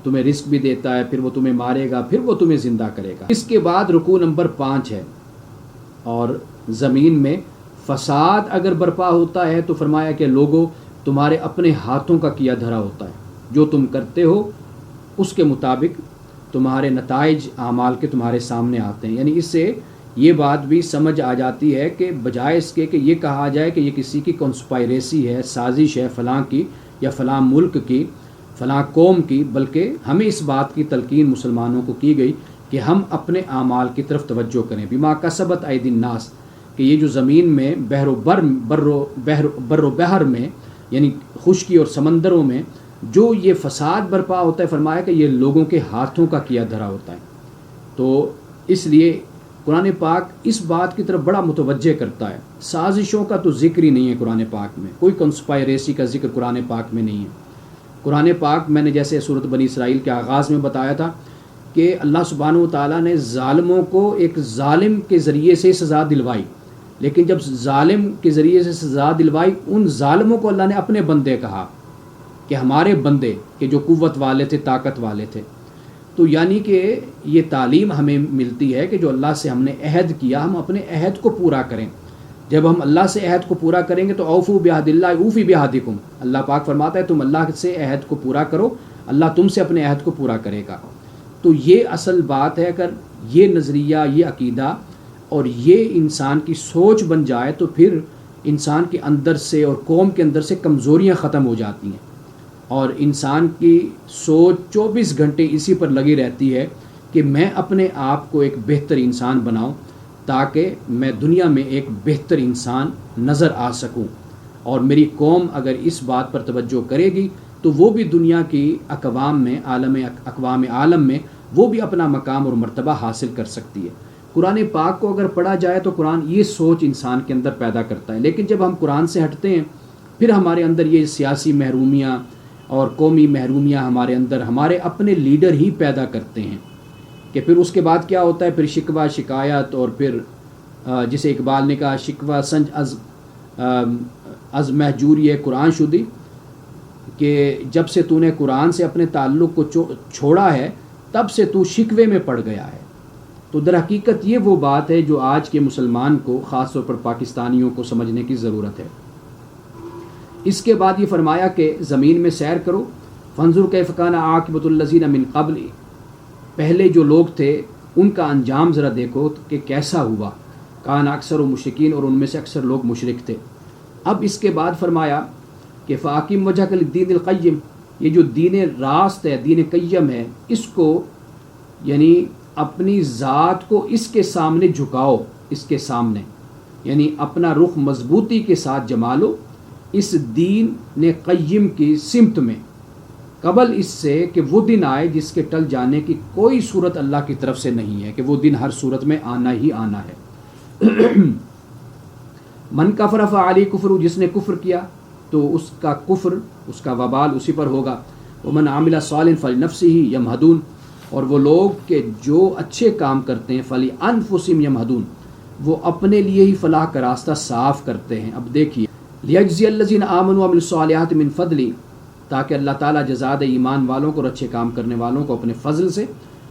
تمہیں رزق بھی دیتا ہے، پھر وہ تمہیں مارے گا، پھر وہ تمہیں زندہ کرے گا. اس کے بعد رکوع نمبر 5 ہے. اور زمین میں فساد اگر برپا ہوتا ہے تو فرمایا کہ لوگوں تمہارے اپنے ہاتھوں کا کیا دھرا ہوتا ہے، جو تم کرتے ہو اس کے مطابق تمہارے نتائج اعمال کے تمہارے سامنے آتے ہیں. یعنی اس سے یہ بات بھی سمجھ آ جاتی ہے کہ بجائے اس کے کہ یہ کہا جائے کہ یہ کسی کی کنسپائریسی ہے، سازش ہے فلاں کی یا فلاں ملک کی، فلاں قوم کی، بلکہ ہمیں اس بات کی تلقین مسلمانوں کو کی گئی کہ ہم اپنے اعمال کی طرف توجہ کریں. بما کسبت ایدی الناس، کہ یہ جو زمین میں بر و بحر میں یعنی خشکی اور سمندروں میں جو یہ فساد برپا ہوتا ہے، فرمایا کہ یہ لوگوں کے ہاتھوں کا کیا دھرا ہوتا ہے. تو اس لیے قرآن پاک اس بات کی طرف بڑا متوجہ کرتا ہے. سازشوں کا تو ذکر ہی نہیں ہے قرآن پاک میں، کوئی کنسپائریسی کا ذکر قرآن پاک میں نہیں ہے. قرآن پاک میں نے جیسے سورۃ بنی اسرائیل کے آغاز میں بتایا تھا کہ اللہ سبحانہ و تعالیٰ نے ظالموں کو ایک ظالم کے ذریعے سے سزا دلوائی، لیکن جب ظالم کے ذریعے سے سزا دلوائی ان ظالموں کو اللہ نے اپنے بندے کہا کہ ہمارے بندے کہ جو قوت والے تھے، طاقت والے تھے. تو یعنی کہ یہ تعلیم ہمیں ملتی ہے کہ جو اللہ سے ہم نے عہد کیا ہم اپنے عہد کو پورا کریں. جب ہم اللہ سے عہد کو پورا کریں گے تو اوفو بعہد اللہ اوفی بعہدکم، اللہ پاک فرماتا ہے تم اللہ سے عہد کو پورا کرو، اللہ تم سے اپنے عہد کو پورا کرے گا. تو یہ اصل بات ہے. اگر یہ نظریہ، یہ عقیدہ اور یہ انسان کی سوچ بن جائے تو پھر انسان کے اندر سے اور قوم کے اندر سے کمزوریاں ختم ہو جاتی ہیں، اور انسان کی سوچ 24 گھنٹے اسی پر لگی رہتی ہے کہ میں اپنے آپ کو ایک بہتر انسان بناؤں تاکہ میں دنیا میں ایک بہتر انسان نظر آ سکوں. اور میری قوم اگر اس بات پر توجہ کرے گی تو وہ بھی دنیا کی اقوام عالم میں وہ بھی اپنا مقام اور مرتبہ حاصل کر سکتی ہے. قرآن پاک کو اگر پڑھا جائے تو قرآن یہ سوچ انسان کے اندر پیدا کرتا ہے. لیکن جب ہم قرآن سے ہٹتے ہیں پھر ہمارے اندر یہ سیاسی محرومیاں اور قومی محرومیاں ہمارے اندر ہمارے اپنے لیڈر ہی پیدا کرتے ہیں کہ پھر اس کے بعد کیا ہوتا ہے، پھر شکوہ شکایت، اور پھر جسے اقبال نے کہا شکوہ سنج از محجوری قرآن شدی، کہ جب سے تو نے قرآن سے اپنے تعلق کو چھوڑا ہے تب سے تو شکوے میں پڑ گیا ہے۔ تو در حقیقت یہ وہ بات ہے جو آج کے مسلمان کو، خاص طور پر پاکستانیوں کو سمجھنے کی ضرورت ہے۔ اس کے بعد یہ فرمایا کہ زمین میں سیر کرو، فانظر کیف کان عاقبۃ الذین من قبل، پہلے جو لوگ تھے ان کا انجام ذرا دیکھو کہ کیسا ہوا، کان اکثر و مشرکین، اور ان میں سے اکثر لوگ مشرک تھے۔ اب اس کے بعد فرمایا کہ فاقم وجہک للدین القیم، یہ جو دین راست ہے، دین قیم ہے، اس کو یعنی اپنی ذات کو اس کے سامنے جھکاؤ، اس کے سامنے یعنی اپنا رخ مضبوطی کے ساتھ جما لو اس دین نے قیم کی سمت میں، قبل اس سے کہ وہ دن آئے جس کے ٹل جانے کی کوئی صورت اللہ کی طرف سے نہیں ہے، کہ وہ دن ہر صورت میں آنا ہی آنا ہے۔ من کفر فعلی کفر، جس نے کفر کیا تو اس کا کفر، اس کا وبال اسی پر ہوگا۔ ومن عمل صالحا فلنفسہ یمہدون، اور وہ لوگ کہ جو اچھے کام کرتے ہیں فلانفسہم یمہدون، وہ اپنے لیے ہی فلاح کا راستہ صاف کرتے ہیں۔ اب دیکھیے لیجزی الذین آمنوا وعملوا الصالحات من فضلی، تاکہ اللہ تعالیٰ جزا دے ایمان والوں کو اور اچھے کام کرنے والوں کو اپنے فضل سے،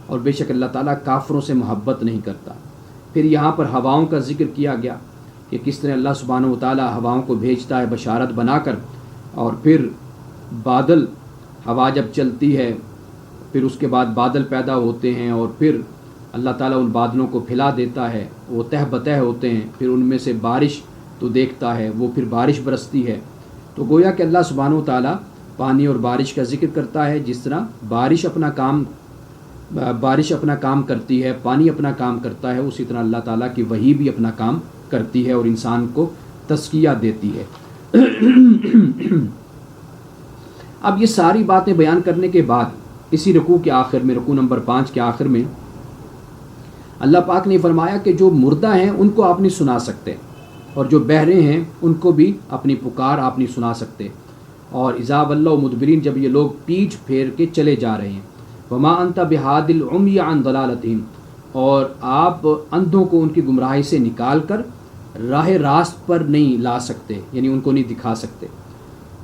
اور بے شک اللہ تعالیٰ کافروں سے محبت نہیں کرتا۔ پھر یہاں پر ہواؤں کا ذکر کیا گیا کہ کس طرح اللہ سبحانہ و تعالیٰ ہواؤں کو بھیجتا ہے بشارت بنا کر، اور پھر بادل، ہوا جب چلتی ہے پھر اس کے بعد بادل پیدا ہوتے ہیں، اور پھر اللہ تعالیٰ ان بادلوں کو پھیلا دیتا ہے، وہ تہ بتہ ہوتے ہیں، پھر ان میں سے بارش تو دیکھتا ہے، وہ پھر بارش برستی ہے۔ تو گویا کہ اللہ سبحانہ و تعالیٰ پانی اور بارش کا ذکر کرتا ہے، جس طرح بارش اپنا کام کرتی ہے، پانی اپنا کام کرتا ہے، اسی طرح اللہ تعالیٰ کی وحی بھی اپنا کام کرتی ہے اور انسان کو تزکیہ دیتی ہے۔ اب یہ ساری باتیں بیان کرنے کے بعد اسی رکوع کے آخر میں، رکوع نمبر 5 کے آخر میں اللہ پاک نے فرمایا کہ جو مردہ ہیں ان کو آپ نہیں سنا سکتے، اور جو بہرے ہیں ان کو بھی اپنی پکار آپ نہیں سنا سکتے۔ اور اذا ولوا مدبرین، جب یہ لوگ پیٹھ پھیر کے چلے جا رہے ہیں، وما انت بہاد العمی عن ضلالتہم، اور آپ اندھوں کو ان کی گمراہی سے نکال کر راہ راست پر نہیں لا سکتے، یعنی ان کو نہیں دکھا سکتے۔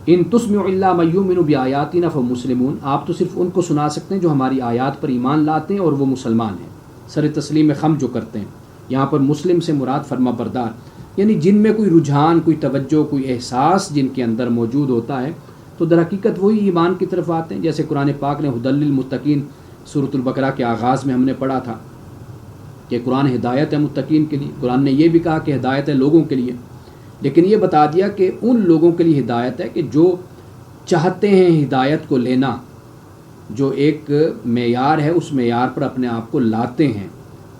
ان تسمع الا من یؤمن بآیاتنا فمسلمون، آپ تو صرف ان کو سنا سکتے ہیں جو ہماری آیات پر ایمان لاتے ہیں اور وہ مسلمان ہیں، سر تسلیم خم جو کرتے ہیں۔ یہاں پر مسلم سے مراد فرما بردار، یعنی جن میں کوئی رجحان، کوئی توجہ، کوئی احساس جن کے اندر موجود ہوتا ہے، تو در حقیقت وہی ایمان کی طرف آتے ہیں۔ جیسے قرآن پاک نے ہدی للمتقین سورۃ البقرہ کے آغاز میں ہم نے پڑھا تھا کہ قرآن ہدایت ہے متقین کے لیے، قرآن نے یہ بھی کہا کہ ہدایت ہے لوگوں کے لیے، لیکن یہ بتا دیا کہ ان لوگوں کے لیے ہدایت ہے کہ جو چاہتے ہیں ہدایت کو لینا، جو ایک معیار ہے اس معیار پر اپنے آپ کو لاتے ہیں،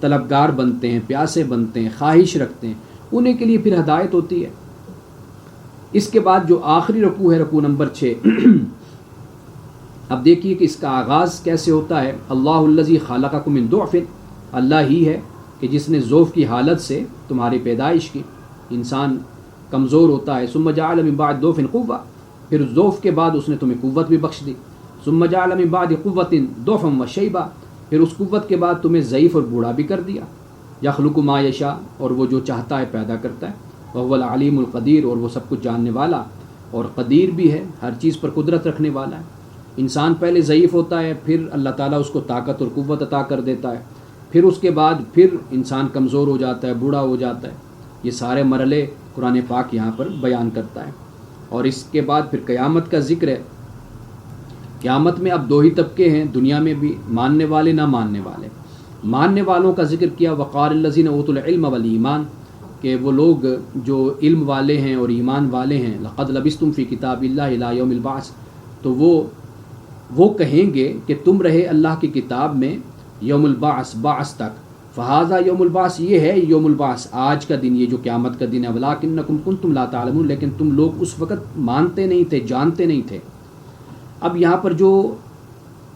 طلبگار بنتے ہیں، پیاسے بنتے ہیں، خواہش رکھتے ہیں، انہیں کے لیے پھر ہدایت ہوتی ہے۔ اس کے بعد جو آخری رکوع ہے، رکوع نمبر 6، اب دیکھیے کہ اس کا آغاز کیسے ہوتا ہے۔ اللہ الذی خلقکم من ضعف، اللہ ہی ہے کہ جس نے ضعف کی حالت سے تمہاری پیدائش کی، انسان کمزور ہوتا ہے، ثم جعل من بعد ضعف قوة، پھر ضعف کے بعد اس نے تمہیں قوت بھی بخش دی، ثم جعل من بعد قوة ضعفا وشیبا، پھر اس قوت کے بعد تمہیں ضعیف اور بوڑھا بھی کر دیا۔ یخلق ما یشاء، اور وہ جو چاہتا ہے پیدا کرتا ہے، وهو العلیم القدیر، اور وہ سب کچھ جاننے والا اور قدیر بھی ہے، ہر چیز پر قدرت رکھنے والا ہے۔ انسان پہلے ضعیف ہوتا ہے، پھر اللہ تعالیٰ اس کو طاقت اور قوت عطا کر دیتا ہے، پھر اس کے بعد پھر انسان کمزور ہو جاتا ہے، بوڑھا ہو جاتا ہے۔ یہ سارے مرحلے قرآن پاک یہاں پر بیان کرتا ہے۔ اور اس کے بعد پھر قیامت کا ذکر ہے۔ قیامت میں اب دو ہی طبقے ہیں، دنیا میں بھی ماننے والے، نہ ماننے والے۔ ماننے والوں کا ذکر کیا، وقال الذین اوتوا العلم والایمان، کہ وہ لوگ جو علم والے ہیں اور ایمان والے ہیں، لقد لبثتم فی کتاب اللہ الی یوم البعث، تو وہ کہیں گے کہ تم رہے اللہ کی کتاب میں یوم البعث، بعث تک۔ فہذا یوم البعث، یہ ہے یوم البعث، آج کا دن، یہ جو قیامت کا دن ہے۔ ولکنکم کنتم لا تعلمون، لیکن تم لوگ اس وقت مانتے نہیں تھے، جانتے نہیں تھے۔ اب یہاں پر جو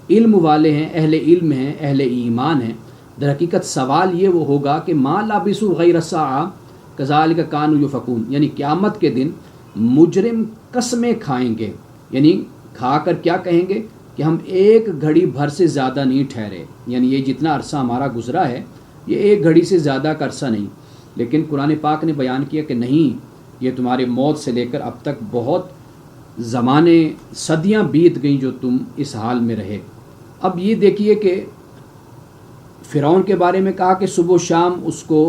علم والے ہیں، اہل علم ہیں، اہل ایمان ہیں، در حقیقت سوال یہ وہ ہوگا کہ ما لبثوا غیر الساعہ کذالک کانوا یؤفکون، یعنی قیامت کے دن مجرم قسمیں کھائیں گے، یعنی کھا کر کیا کہیں گے کہ ہم ایک گھڑی بھر سے زیادہ نہیں ٹھہرے، یعنی یہ جتنا عرصہ ہمارا گزرا ہے یہ ایک گھڑی سے زیادہ کا عرصہ نہیں۔ لیکن قرآن پاک نے بیان کیا کہ نہیں، یہ تمہارے موت سے لے کر اب تک بہت زمانے صدیاں بیت گئیں جو تم اس حال میں رہے۔ اب یہ دیکھیے کہ فرعون کے بارے میں کہا کہ صبح و شام اس کو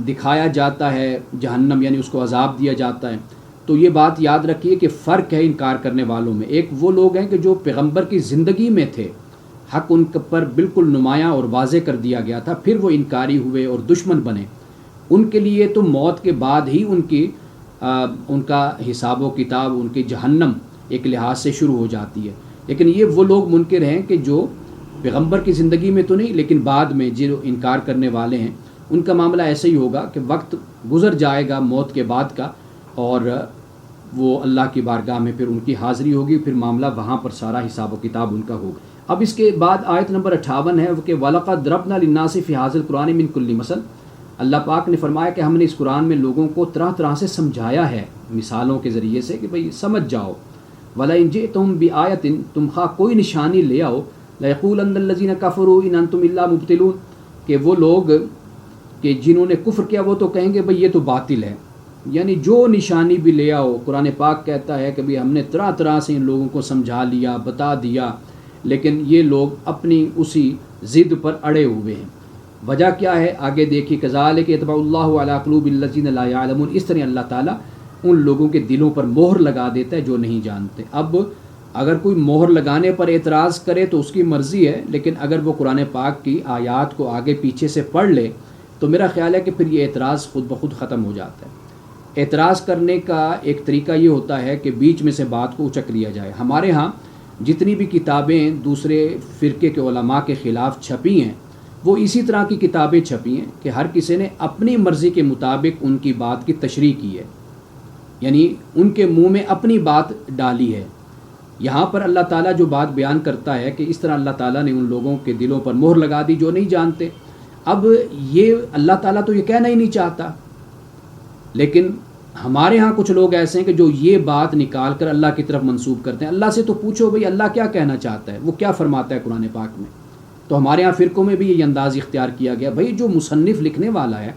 دکھایا جاتا ہے جہنم، یعنی اس کو عذاب دیا جاتا ہے۔ تو یہ بات یاد رکھیے کہ فرق ہے انکار کرنے والوں میں۔ ایک وہ لوگ ہیں کہ جو پیغمبر کی زندگی میں تھے، حق ان پر بالکل نمایاں اور واضح کر دیا گیا تھا، پھر وہ انکاری ہوئے اور دشمن بنے، ان کے لیے تو موت کے بعد ہی ان کا حساب و کتاب، ان کی جہنم ایک لحاظ سے شروع ہو جاتی ہے۔ لیکن یہ وہ لوگ منکر ہیں کہ جو پیغمبر کی زندگی میں تو نہیں، لیکن بعد میں جو انکار کرنے والے ہیں ان کا معاملہ ایسے ہی ہوگا کہ وقت گزر جائے گا موت کے بعد کا، اور وہ اللہ کی بارگاہ میں پھر ان کی حاضری ہوگی، پھر معاملہ وہاں پر سارا حساب و کتاب ان کا ہوگا۔ اب اس کے بعد آیت نمبر 58 ہے کہ وَلَقَدْ ضَرَبْنَا لِلنَّاسِ فِي هَٰذَا الْقُرْآنِ مِن كُلِّ مَثَلٍ۔ اللہ پاک نے فرمایا کہ ہم نے اس قرآن میں لوگوں کو طرح طرح سے سمجھایا ہے مثالوں کے ذریعے سے کہ بھئی سمجھ جاؤ۔ وَلَئِن جِئْتُم بِآیَةٍ، تم خواہ کوئی نشانی لے آؤ، لَيَقُولَنَّ الَّذِينَ كَفَرُوا إِنْ أَنْتُمْ إِلَّا مُبْطِلُونَ، کہ وہ لوگ کہ جنہوں نے کفر کیا وہ تو کہیں گے بھئی یہ تو باطل ہے۔ یعنی جو نشانی بھی لے آؤ، قرآن پاک کہتا ہے کہ بھئی ہم نے طرح طرح سے ان لوگوں کو سمجھا لیا، بتا دیا، لیکن یہ لوگ اپنی اسی ضد پر اڑے ہوئے ہیں۔ وجہ کیا ہے آگے دیکھیے، کذالک یطبع اللہ علی قلوب الذین لا یعلمون، اس طرح اللہ تعالیٰ ان لوگوں کے دلوں پر مہر لگا دیتا ہے جو نہیں جانتے۔ اب اگر کوئی مہر لگانے پر اعتراض کرے تو اس کی مرضی ہے، لیکن اگر وہ قرآن پاک کی آیات کو آگے پیچھے سے پڑھ لے تو میرا خیال ہے کہ پھر یہ اعتراض خود بخود ختم ہو جاتا ہے۔ اعتراض کرنے کا ایک طریقہ یہ ہوتا ہے کہ بیچ میں سے بات کو اچک لیا جائے۔ ہمارے ہاں جتنی بھی کتابیں دوسرے فرقے کے علماء کے خلاف چھپی ہیں وہ اسی طرح کی کتابیں چھپی ہیں کہ ہر کسی نے اپنی مرضی کے مطابق ان کی بات کی تشریح کی ہے، یعنی ان کے منہ میں اپنی بات ڈالی ہے۔ یہاں پر اللہ تعالیٰ جو بات بیان کرتا ہے کہ اس طرح اللہ تعالیٰ نے ان لوگوں کے دلوں پر مہر لگا دی جو نہیں جانتے۔ اب یہ اللہ تعالیٰ تو یہ کہنا ہی نہیں چاہتا، لیکن ہمارے ہاں کچھ لوگ ایسے ہیں کہ جو یہ بات نکال کر اللہ کی طرف منسوب کرتے ہیں۔ اللہ سے تو پوچھو بھئی اللہ کیا کہنا چاہتا ہے، وہ کیا فرماتا ہے قرآن پاک میں۔ تو ہمارے ہاں فرقوں میں بھی یہ انداز اختیار کیا گیا، بھئی جو مصنف لکھنے والا ہے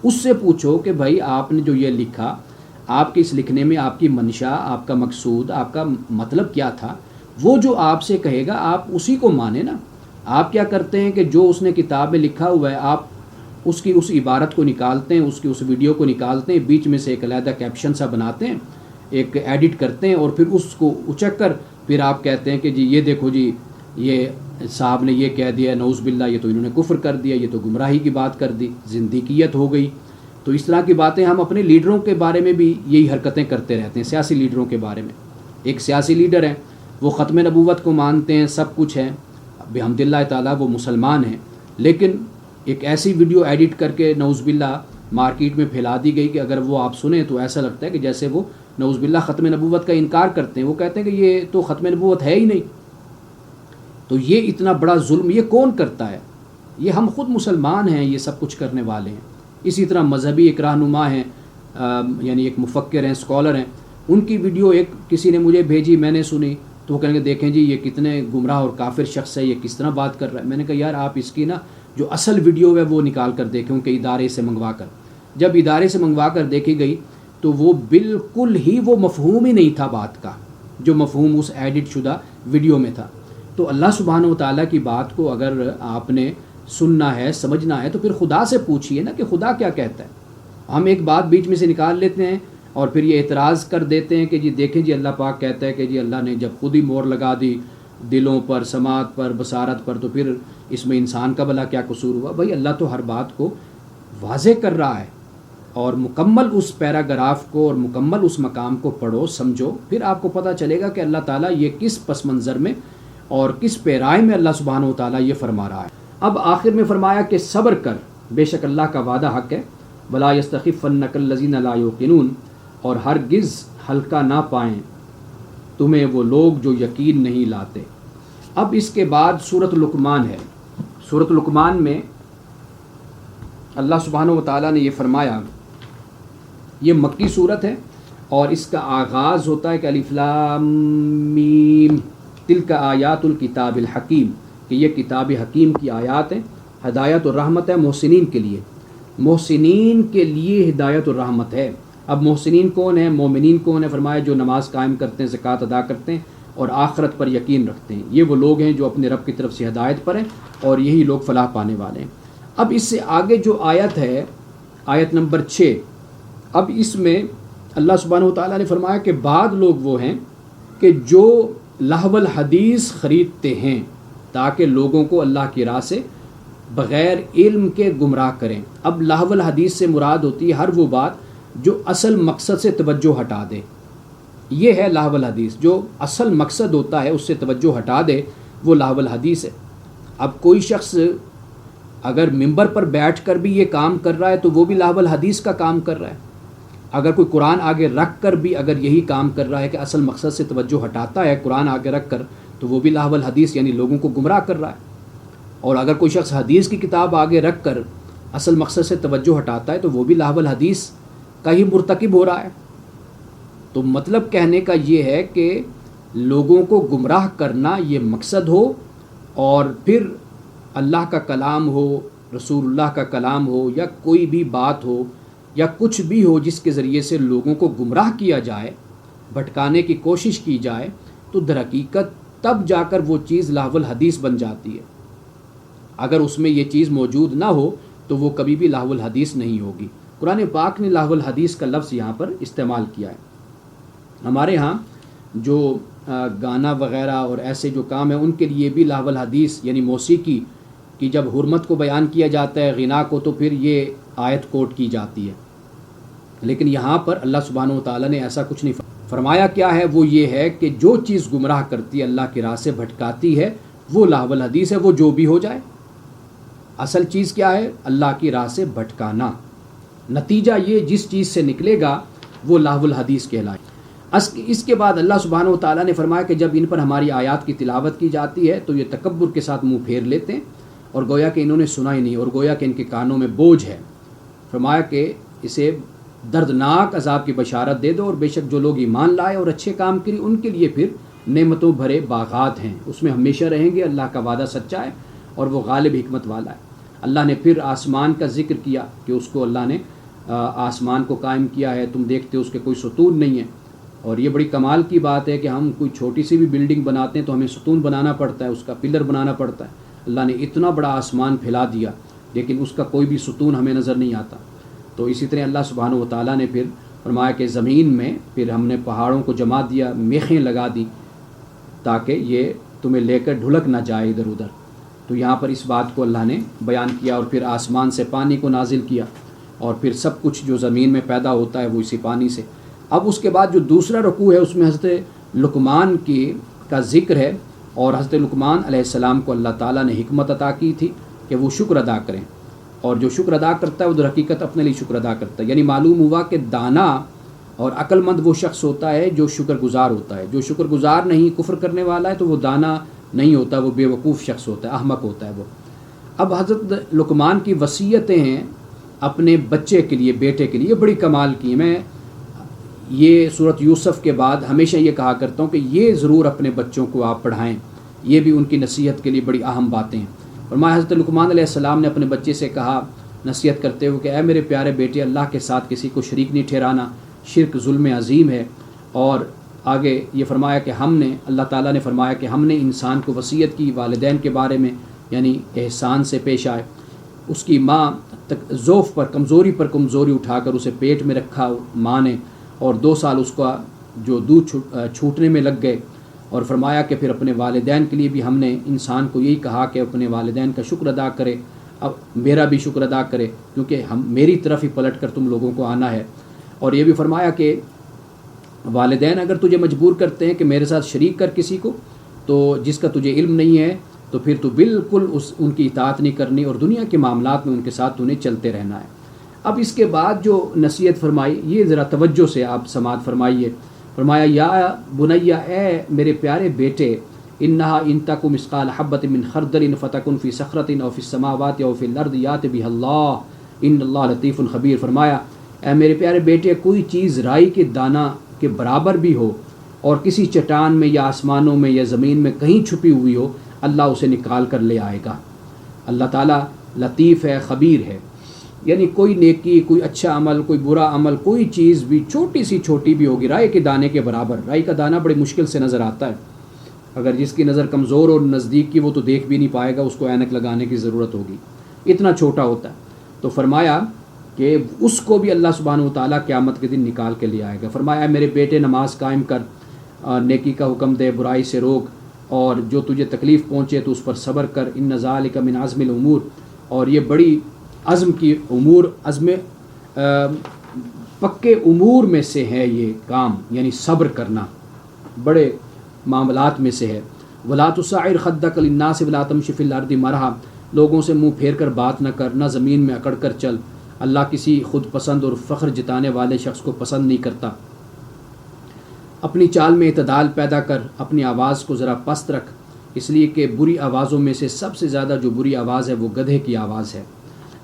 اس سے پوچھو کہ بھئی آپ نے جو یہ لکھا، آپ کے اس لکھنے میں آپ کی منشا، آپ کا مقصود، آپ کا مطلب کیا تھا، وہ جو آپ سے کہے گا آپ اسی کو مانیں نا۔ آپ کیا کرتے ہیں کہ جو اس نے کتاب میں لکھا ہوا ہے آپ اس کی اس عبارت کو نکالتے ہیں، اس کی اس ویڈیو کو نکالتے ہیں، بیچ میں سے ایک علیحدہ کیپشن سا بناتے ہیں، ایک ایڈٹ کرتے ہیں، اور پھر اس کو اچک کر پھر آپ کہتے ہیں کہ جی یہ دیکھو جی یہ صاحب نے یہ کہہ دیا، نعوذ باللہ یہ تو انہوں نے کفر کر دیا، یہ تو گمراہی کی بات کر دی، زندیقیت ہو گئی۔ تو اس طرح کی باتیں ہم اپنے لیڈروں کے بارے میں بھی یہی حرکتیں کرتے رہتے ہیں، سیاسی لیڈروں کے بارے میں۔ ایک سیاسی لیڈر ہے، وہ ختم نبوت کو مانتے ہیں، سب کچھ ہے، بحمد اللہ تعالیٰ وہ مسلمان ہیں، لیکن ایک ایسی ویڈیو ایڈٹ کر کے نعوذ باللہ مارکیٹ میں پھیلا دی گئی کہ اگر وہ آپ سنیں تو ایسا لگتا ہے کہ جیسے وہ نعوذ باللہ ختم نبوت کا انکار کرتے ہیں۔ وہ کہتے ہیں کہ یہ تو ختم نبوت ہے ہی نہیں۔ تو یہ اتنا بڑا ظلم یہ کون کرتا ہے؟ یہ ہم خود مسلمان ہیں، یہ سب کچھ کرنے والے ہیں۔ اسی طرح مذہبی ایک رہنما ہیں، یعنی ایک مفکر ہیں، اسکالر ہیں، ان کی ویڈیو ایک کسی نے مجھے بھیجی، میں نے سنی، تو وہ کہیں گے دیکھیں جی یہ کتنے گمراہ اور کافر شخص ہے، یہ کس طرح بات کر رہا ہے۔ میں نے کہا یار آپ اس کی نا جو اصل ویڈیو ہے وہ نکال کر دیکھیں ان کے ادارے سے منگوا کر۔ جب ادارے سے منگوا کر دیکھی گئی تو وہ بالکل ہی وہ مفہوم ہی نہیں تھا بات کا جو مفہوم اس ایڈٹ شدہ ویڈیو میں تھا۔ تو اللہ سبحانہ و تعالیٰ کی بات کو اگر آپ نے سننا ہے، سمجھنا ہے، تو پھر خدا سے پوچھئے نا کہ خدا کیا کہتا ہے۔ ہم ایک بات بیچ میں سے نکال لیتے ہیں اور پھر یہ اعتراض کر دیتے ہیں کہ جی دیکھیں جی اللہ پاک کہتا ہے کہ جی اللہ نے جب خود ہی مہر لگا دی دلوں پر، سماعت پر، بصارت پر، تو پھر اس میں انسان کا بھلا کیا قصور ہوا؟ بھائی اللہ تو ہر بات کو واضح کر رہا ہے، اور مکمل اس پیراگراف کو اور مکمل اس مقام کو پڑھو، سمجھو، پھر آپ کو پتہ چلے گا کہ اللہ تعالیٰ یہ کس پس منظر میں اور کس پیرائے میں اللہ سبحانہ و تعالیٰ یہ فرما رہا ہے۔ اب آخر میں فرمایا کہ صبر کر، بے شک اللہ کا وعدہ حق ہے، وَلَا يَسْتَخِفَّنَّكَ الَّذِينَ لَا يُوقِنُونَ، اور ہرگز ہلکا نہ پائیں تمہیں وہ لوگ جو یقین نہیں لاتے۔ اب اس کے بعد سورۃ لقمان ہے۔ سورۃ لقمان میں اللہ سبحانہ و تعالیٰ نے یہ فرمایا، یہ مکی صورت ہے اور اس کا آغاز ہوتا ہے کہ الف لام میم تلک آیات الکتاب الحکیم، کہ یہ کتاب حکیم کی آیات ہیں، ہدایت اور رحمت ہے محسنین کے لیے۔ محسنین کے لیے ہدایت اور رحمت ہے۔ اب محسنین کون ہیں، مومنین کون ہیں؟ فرمایا جو نماز قائم کرتے ہیں، زکوٰۃ ادا کرتے ہیں اور آخرت پر یقین رکھتے ہیں، یہ وہ لوگ ہیں جو اپنے رب کی طرف سے ہدایت پر ہیں اور یہی لوگ فلاح پانے والے ہیں۔ اب اس سے آگے جو آیت ہے، آیت نمبر 6، اب اس میں اللہ سبحانہ وتعالیٰ نے فرمایا کہ بعض لوگ وہ ہیں کہ جو لہو الحدیث خریدتے ہیں تاکہ لوگوں کو اللہ کی راہ سے بغیر علم کے گمراہ کریں۔ اب لہو الحدیث سے مراد ہوتی ہے ہر وہ بات جو اصل مقصد سے توجہ ہٹا دے، یہ ہے لہو الحدیث۔ جو اصل مقصد ہوتا ہے اس سے توجہ ہٹا دے وہ لہو الحدیث ہے۔ اب کوئی شخص اگر ممبر پر بیٹھ کر بھی یہ کام کر رہا ہے تو وہ بھی لہو الحدیث کا کام کر رہا ہے۔ اگر کوئی قرآن آگے رکھ کر بھی اگر یہی کام کر رہا ہے کہ اصل مقصد سے توجہ ہٹاتا ہے قرآن آگے رکھ کر، تو وہ بھی لہو الحدیث یعنی لوگوں کو گمراہ کر رہا ہے۔ اور اگر کوئی شخص حدیث کی کتاب آگے رکھ کر اصل مقصد سے توجہ ہٹاتا ہے تو وہ بھی لہو الحدیث کا ہی مرتکب ہو رہا ہے۔ تو مطلب کہنے کا یہ ہے کہ لوگوں کو گمراہ کرنا یہ مقصد ہو، اور پھر اللہ کا کلام ہو، رسول اللہ کا کلام ہو، یا کوئی بھی بات ہو یا کچھ بھی ہو جس کے ذریعے سے لوگوں کو گمراہ کیا جائے، بھٹکانے کی کوشش کی جائے، تو در حقیقت تب جا کر وہ چیز لہو الحدیث بن جاتی ہے۔ اگر اس میں یہ چیز موجود نہ ہو تو وہ کبھی بھی لہو الحدیث نہیں ہوگی۔ قرآن پاک نے لہو الحدیث کا لفظ یہاں پر استعمال کیا ہے۔ ہمارے ہاں جو گانا وغیرہ اور ایسے جو کام ہیں ان کے لیے بھی لہو الحدیث یعنی موسیقی کی جب حرمت کو بیان کیا جاتا ہے، غنا کو، تو پھر یہ آیت کوٹ کی جاتی ہے۔ لیکن یہاں پر اللہ سبحانہ وتعالیٰ نے ایسا کچھ نہیں فرمایا۔ کیا ہے وہ؟ یہ ہے کہ جو چیز گمراہ کرتی ہے، اللہ کی راہ سے بھٹکاتی ہے، وہ لہو الحدیث ہے، وہ جو بھی ہو جائے۔ اصل چیز کیا ہے؟ اللہ کی راہ سے بھٹکانا۔ نتیجہ یہ جس چیز سے نکلے گا وہ لہو الحدیث کہلائے۔ اس کے بعد اللہ سبحانہ وتعالیٰ نے فرمایا کہ جب ان پر ہماری آیات کی تلاوت کی جاتی ہے تو یہ تکبر کے ساتھ منہ پھیر لیتے ہیں اور گویا کہ انہوں نے سنا ہی نہیں، اور گویا کہ ان کے کانوں میں بوجھ ہے۔ فرمایا کہ اسے دردناک عذاب کی بشارت دے دو، اور بے شک جو لوگ ایمان لائے اور اچھے کام کیے ان کے لیے پھر نعمتوں بھرے باغات ہیں، اس میں ہمیشہ رہیں گے۔ اللہ کا وعدہ سچا ہے اور وہ غالب حکمت والا ہے۔ اللہ نے پھر آسمان کا ذکر کیا کہ اس کو اللہ نے آسمان کو قائم کیا ہے، تم دیکھتے ہو اس کے کوئی ستون نہیں ہے۔ اور یہ بڑی کمال کی بات ہے کہ ہم کوئی چھوٹی سی بھی بلڈنگ بناتے ہیں تو ہمیں ستون بنانا پڑتا ہے، اس کا پلر بنانا پڑتا ہے۔ اللہ نے اتنا بڑا آسمان پھیلا دیا لیکن اس کا کوئی بھی ستون ہمیں نظر نہیں آتا۔ تو اسی طرح اللہ سبحانہ وتعالیٰ نے پھر فرمایا کہ زمین میں پھر ہم نے پہاڑوں کو جما دیا، میخیں لگا دی تاکہ یہ تمہیں لے کر ڈھلک نہ جائے ادھر ادھر۔ تو یہاں پر اس بات کو اللہ نے بیان کیا، اور پھر آسمان سے پانی کو نازل کیا، اور پھر سب کچھ جو زمین میں پیدا ہوتا ہے وہ اسی پانی سے۔ اب اس کے بعد جو دوسرا رکوع ہے اس میں حضرت لقمان کا ذکر ہے، اور حضرت لقمان علیہ السلام کو اللہ تعالیٰ نے حکمت عطا کی تھی کہ وہ شکر ادا کریں، اور جو شکر ادا کرتا ہے وہ در حقیقت اپنے لیے شکر ادا کرتا ہے۔ یعنی معلوم ہوا کہ دانا اور عقل مند وہ شخص ہوتا ہے جو شکر گزار ہوتا ہے۔ جو شکر گزار نہیں، کفر کرنے والا ہے، تو وہ دانا نہیں ہوتا، وہ بے وقوف شخص ہوتا ہے، احمق ہوتا ہے وہ۔ اب حضرت لقمان کی وصیتیں ہیں اپنے بچے کے لیے، بیٹے کے لیے، یہ بڑی کمال کی ہیں۔ میں یہ سورۃ یوسف کے بعد ہمیشہ یہ کہا کرتا ہوں کہ یہ ضرور اپنے بچوں کو آپ پڑھائیں، یہ بھی ان کی نصیحت کے لیے بڑی اہم باتیں ہیں۔ فرمایا حضرت لقمان علیہ السلام نے اپنے بچے سے کہا نصیحت کرتے ہوئے کہ اے میرے پیارے بیٹے، اللہ کے ساتھ کسی کو شریک نہیں ٹھہرانا، شرک ظلم عظیم ہے۔ اور آگے یہ فرمایا کہ اللہ تعالیٰ نے فرمایا کہ ہم نے انسان کو وصیت کی والدین کے بارے میں، یعنی احسان سے پیش آئے۔ اس کی ماں ضعف پر کمزوری اٹھا کر اسے پیٹ میں رکھا ماں نے، اور 2 سال اس کا جو دودھ چھوٹنے میں لگ گئے، اور فرمایا کہ پھر اپنے والدین کے لیے بھی ہم نے انسان کو یہی کہا کہ اپنے والدین کا شکر ادا کرے، اب میرا بھی شکر ادا کرے، کیونکہ میری طرف ہی پلٹ کر تم لوگوں کو آنا ہے۔ اور یہ بھی فرمایا کہ والدین اگر تجھے مجبور کرتے ہیں کہ میرے ساتھ شریک کر کسی کو تو جس کا تجھے علم نہیں ہے، تو پھر تو بالکل ان کی اطاعت نہیں کرنی، اور دنیا کے معاملات میں ان کے ساتھ انہیں چلتے رہنا ہے۔ اب اس کے بعد جو نصیحت فرمائی یہ ذرا توجہ سے آپ سماعت فرمائیے۔ فرمایا یا بنیا، اے میرے پیارے بیٹے، انہا ان تک مثقال حبۃ من خردل فتکن فی صخرۃ او فی السماوات او فی الارض یات بہ اللہ ان اللہ لطیف خبیر۔ فرمایا اے میرے پیارے بیٹے، کوئی چیز رائی کے دانہ کے برابر بھی ہو اور کسی چٹان میں یا آسمانوں میں یا زمین میں کہیں چھپی ہوئی ہو، اللہ اسے نکال کر لے آئے گا۔ اللہ تعالیٰ لطیف ہے، خبیر ہے۔ یعنی کوئی نیکی، کوئی اچھا عمل، کوئی برا عمل، کوئی چیز بھی چھوٹی سی چھوٹی بھی ہوگی، رائے کے دانے کے برابر. رائی کا دانہ بڑی مشکل سے نظر آتا ہے، اگر جس کی نظر کمزور اور نزدیک کی وہ تو دیکھ بھی نہیں پائے گا، اس کو اینک لگانے کی ضرورت ہوگی، اتنا چھوٹا ہوتا ہے. تو فرمایا کہ اس کو بھی اللہ سبحانہ وتعالیٰ قیامت کے دن نکال کے لے آئے گا. فرمایا میرے بیٹے نماز قائم کر، نیکی کا حکم دے، برائی سے روک، اور جو تجھے تکلیف پہنچے تو اس پر صبر کر. ان ذالک من عزم الامور، اور یہ بڑی عزم کی امور، عزم پکے امور میں سے ہے یہ کام، یعنی صبر کرنا بڑے معاملات میں سے ہے. ولا تصعر خدک للناس ولا تمشی فی الارض مرحا، لوگوں سے منہ پھیر کر بات نہ کر، نہ زمین میں اکڑ کر چل. اللہ کسی خود پسند اور فخر جتانے والے شخص کو پسند نہیں کرتا. اپنی چال میں اعتدال پیدا کر، اپنی آواز کو ذرا پست رکھ، اس لیے کہ بری آوازوں میں سے سب سے زیادہ جو بری آواز ہے وہ گدھے کی آواز ہے.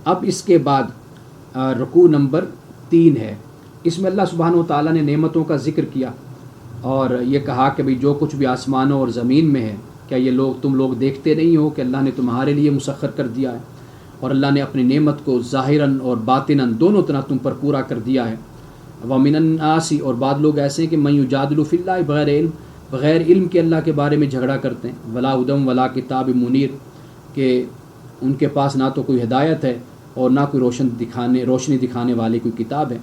اب اس کے بعد رکوع نمبر 3 ہے. اس میں اللہ سبحانہ وتعالیٰ نے نعمتوں کا ذکر کیا اور یہ کہا کہ بھئی جو کچھ بھی آسمانوں اور زمین میں ہے، کیا یہ تم لوگ دیکھتے نہیں ہو کہ اللہ نے تمہارے لیے مسخر کر دیا ہے، اور اللہ نے اپنی نعمت کو ظاہراً اور باطناً دونوں طرح تم پر پورا کر دیا ہے. وَمِنَ النَّاسِ، اور بعض لوگ ایسے ہیں کہ مَن یُجادِلُ فِی اللَّہِ بغیر علم، بغیر علم کے اللہ کے بارے میں جھگڑا کرتے ہیں. وَلَا هُدًى وَلَا کتاب منیر، کہ ان کے پاس نہ تو کوئی ہدایت ہے اور نہ کوئی روشنی دکھانے والی کوئی کتاب ہے.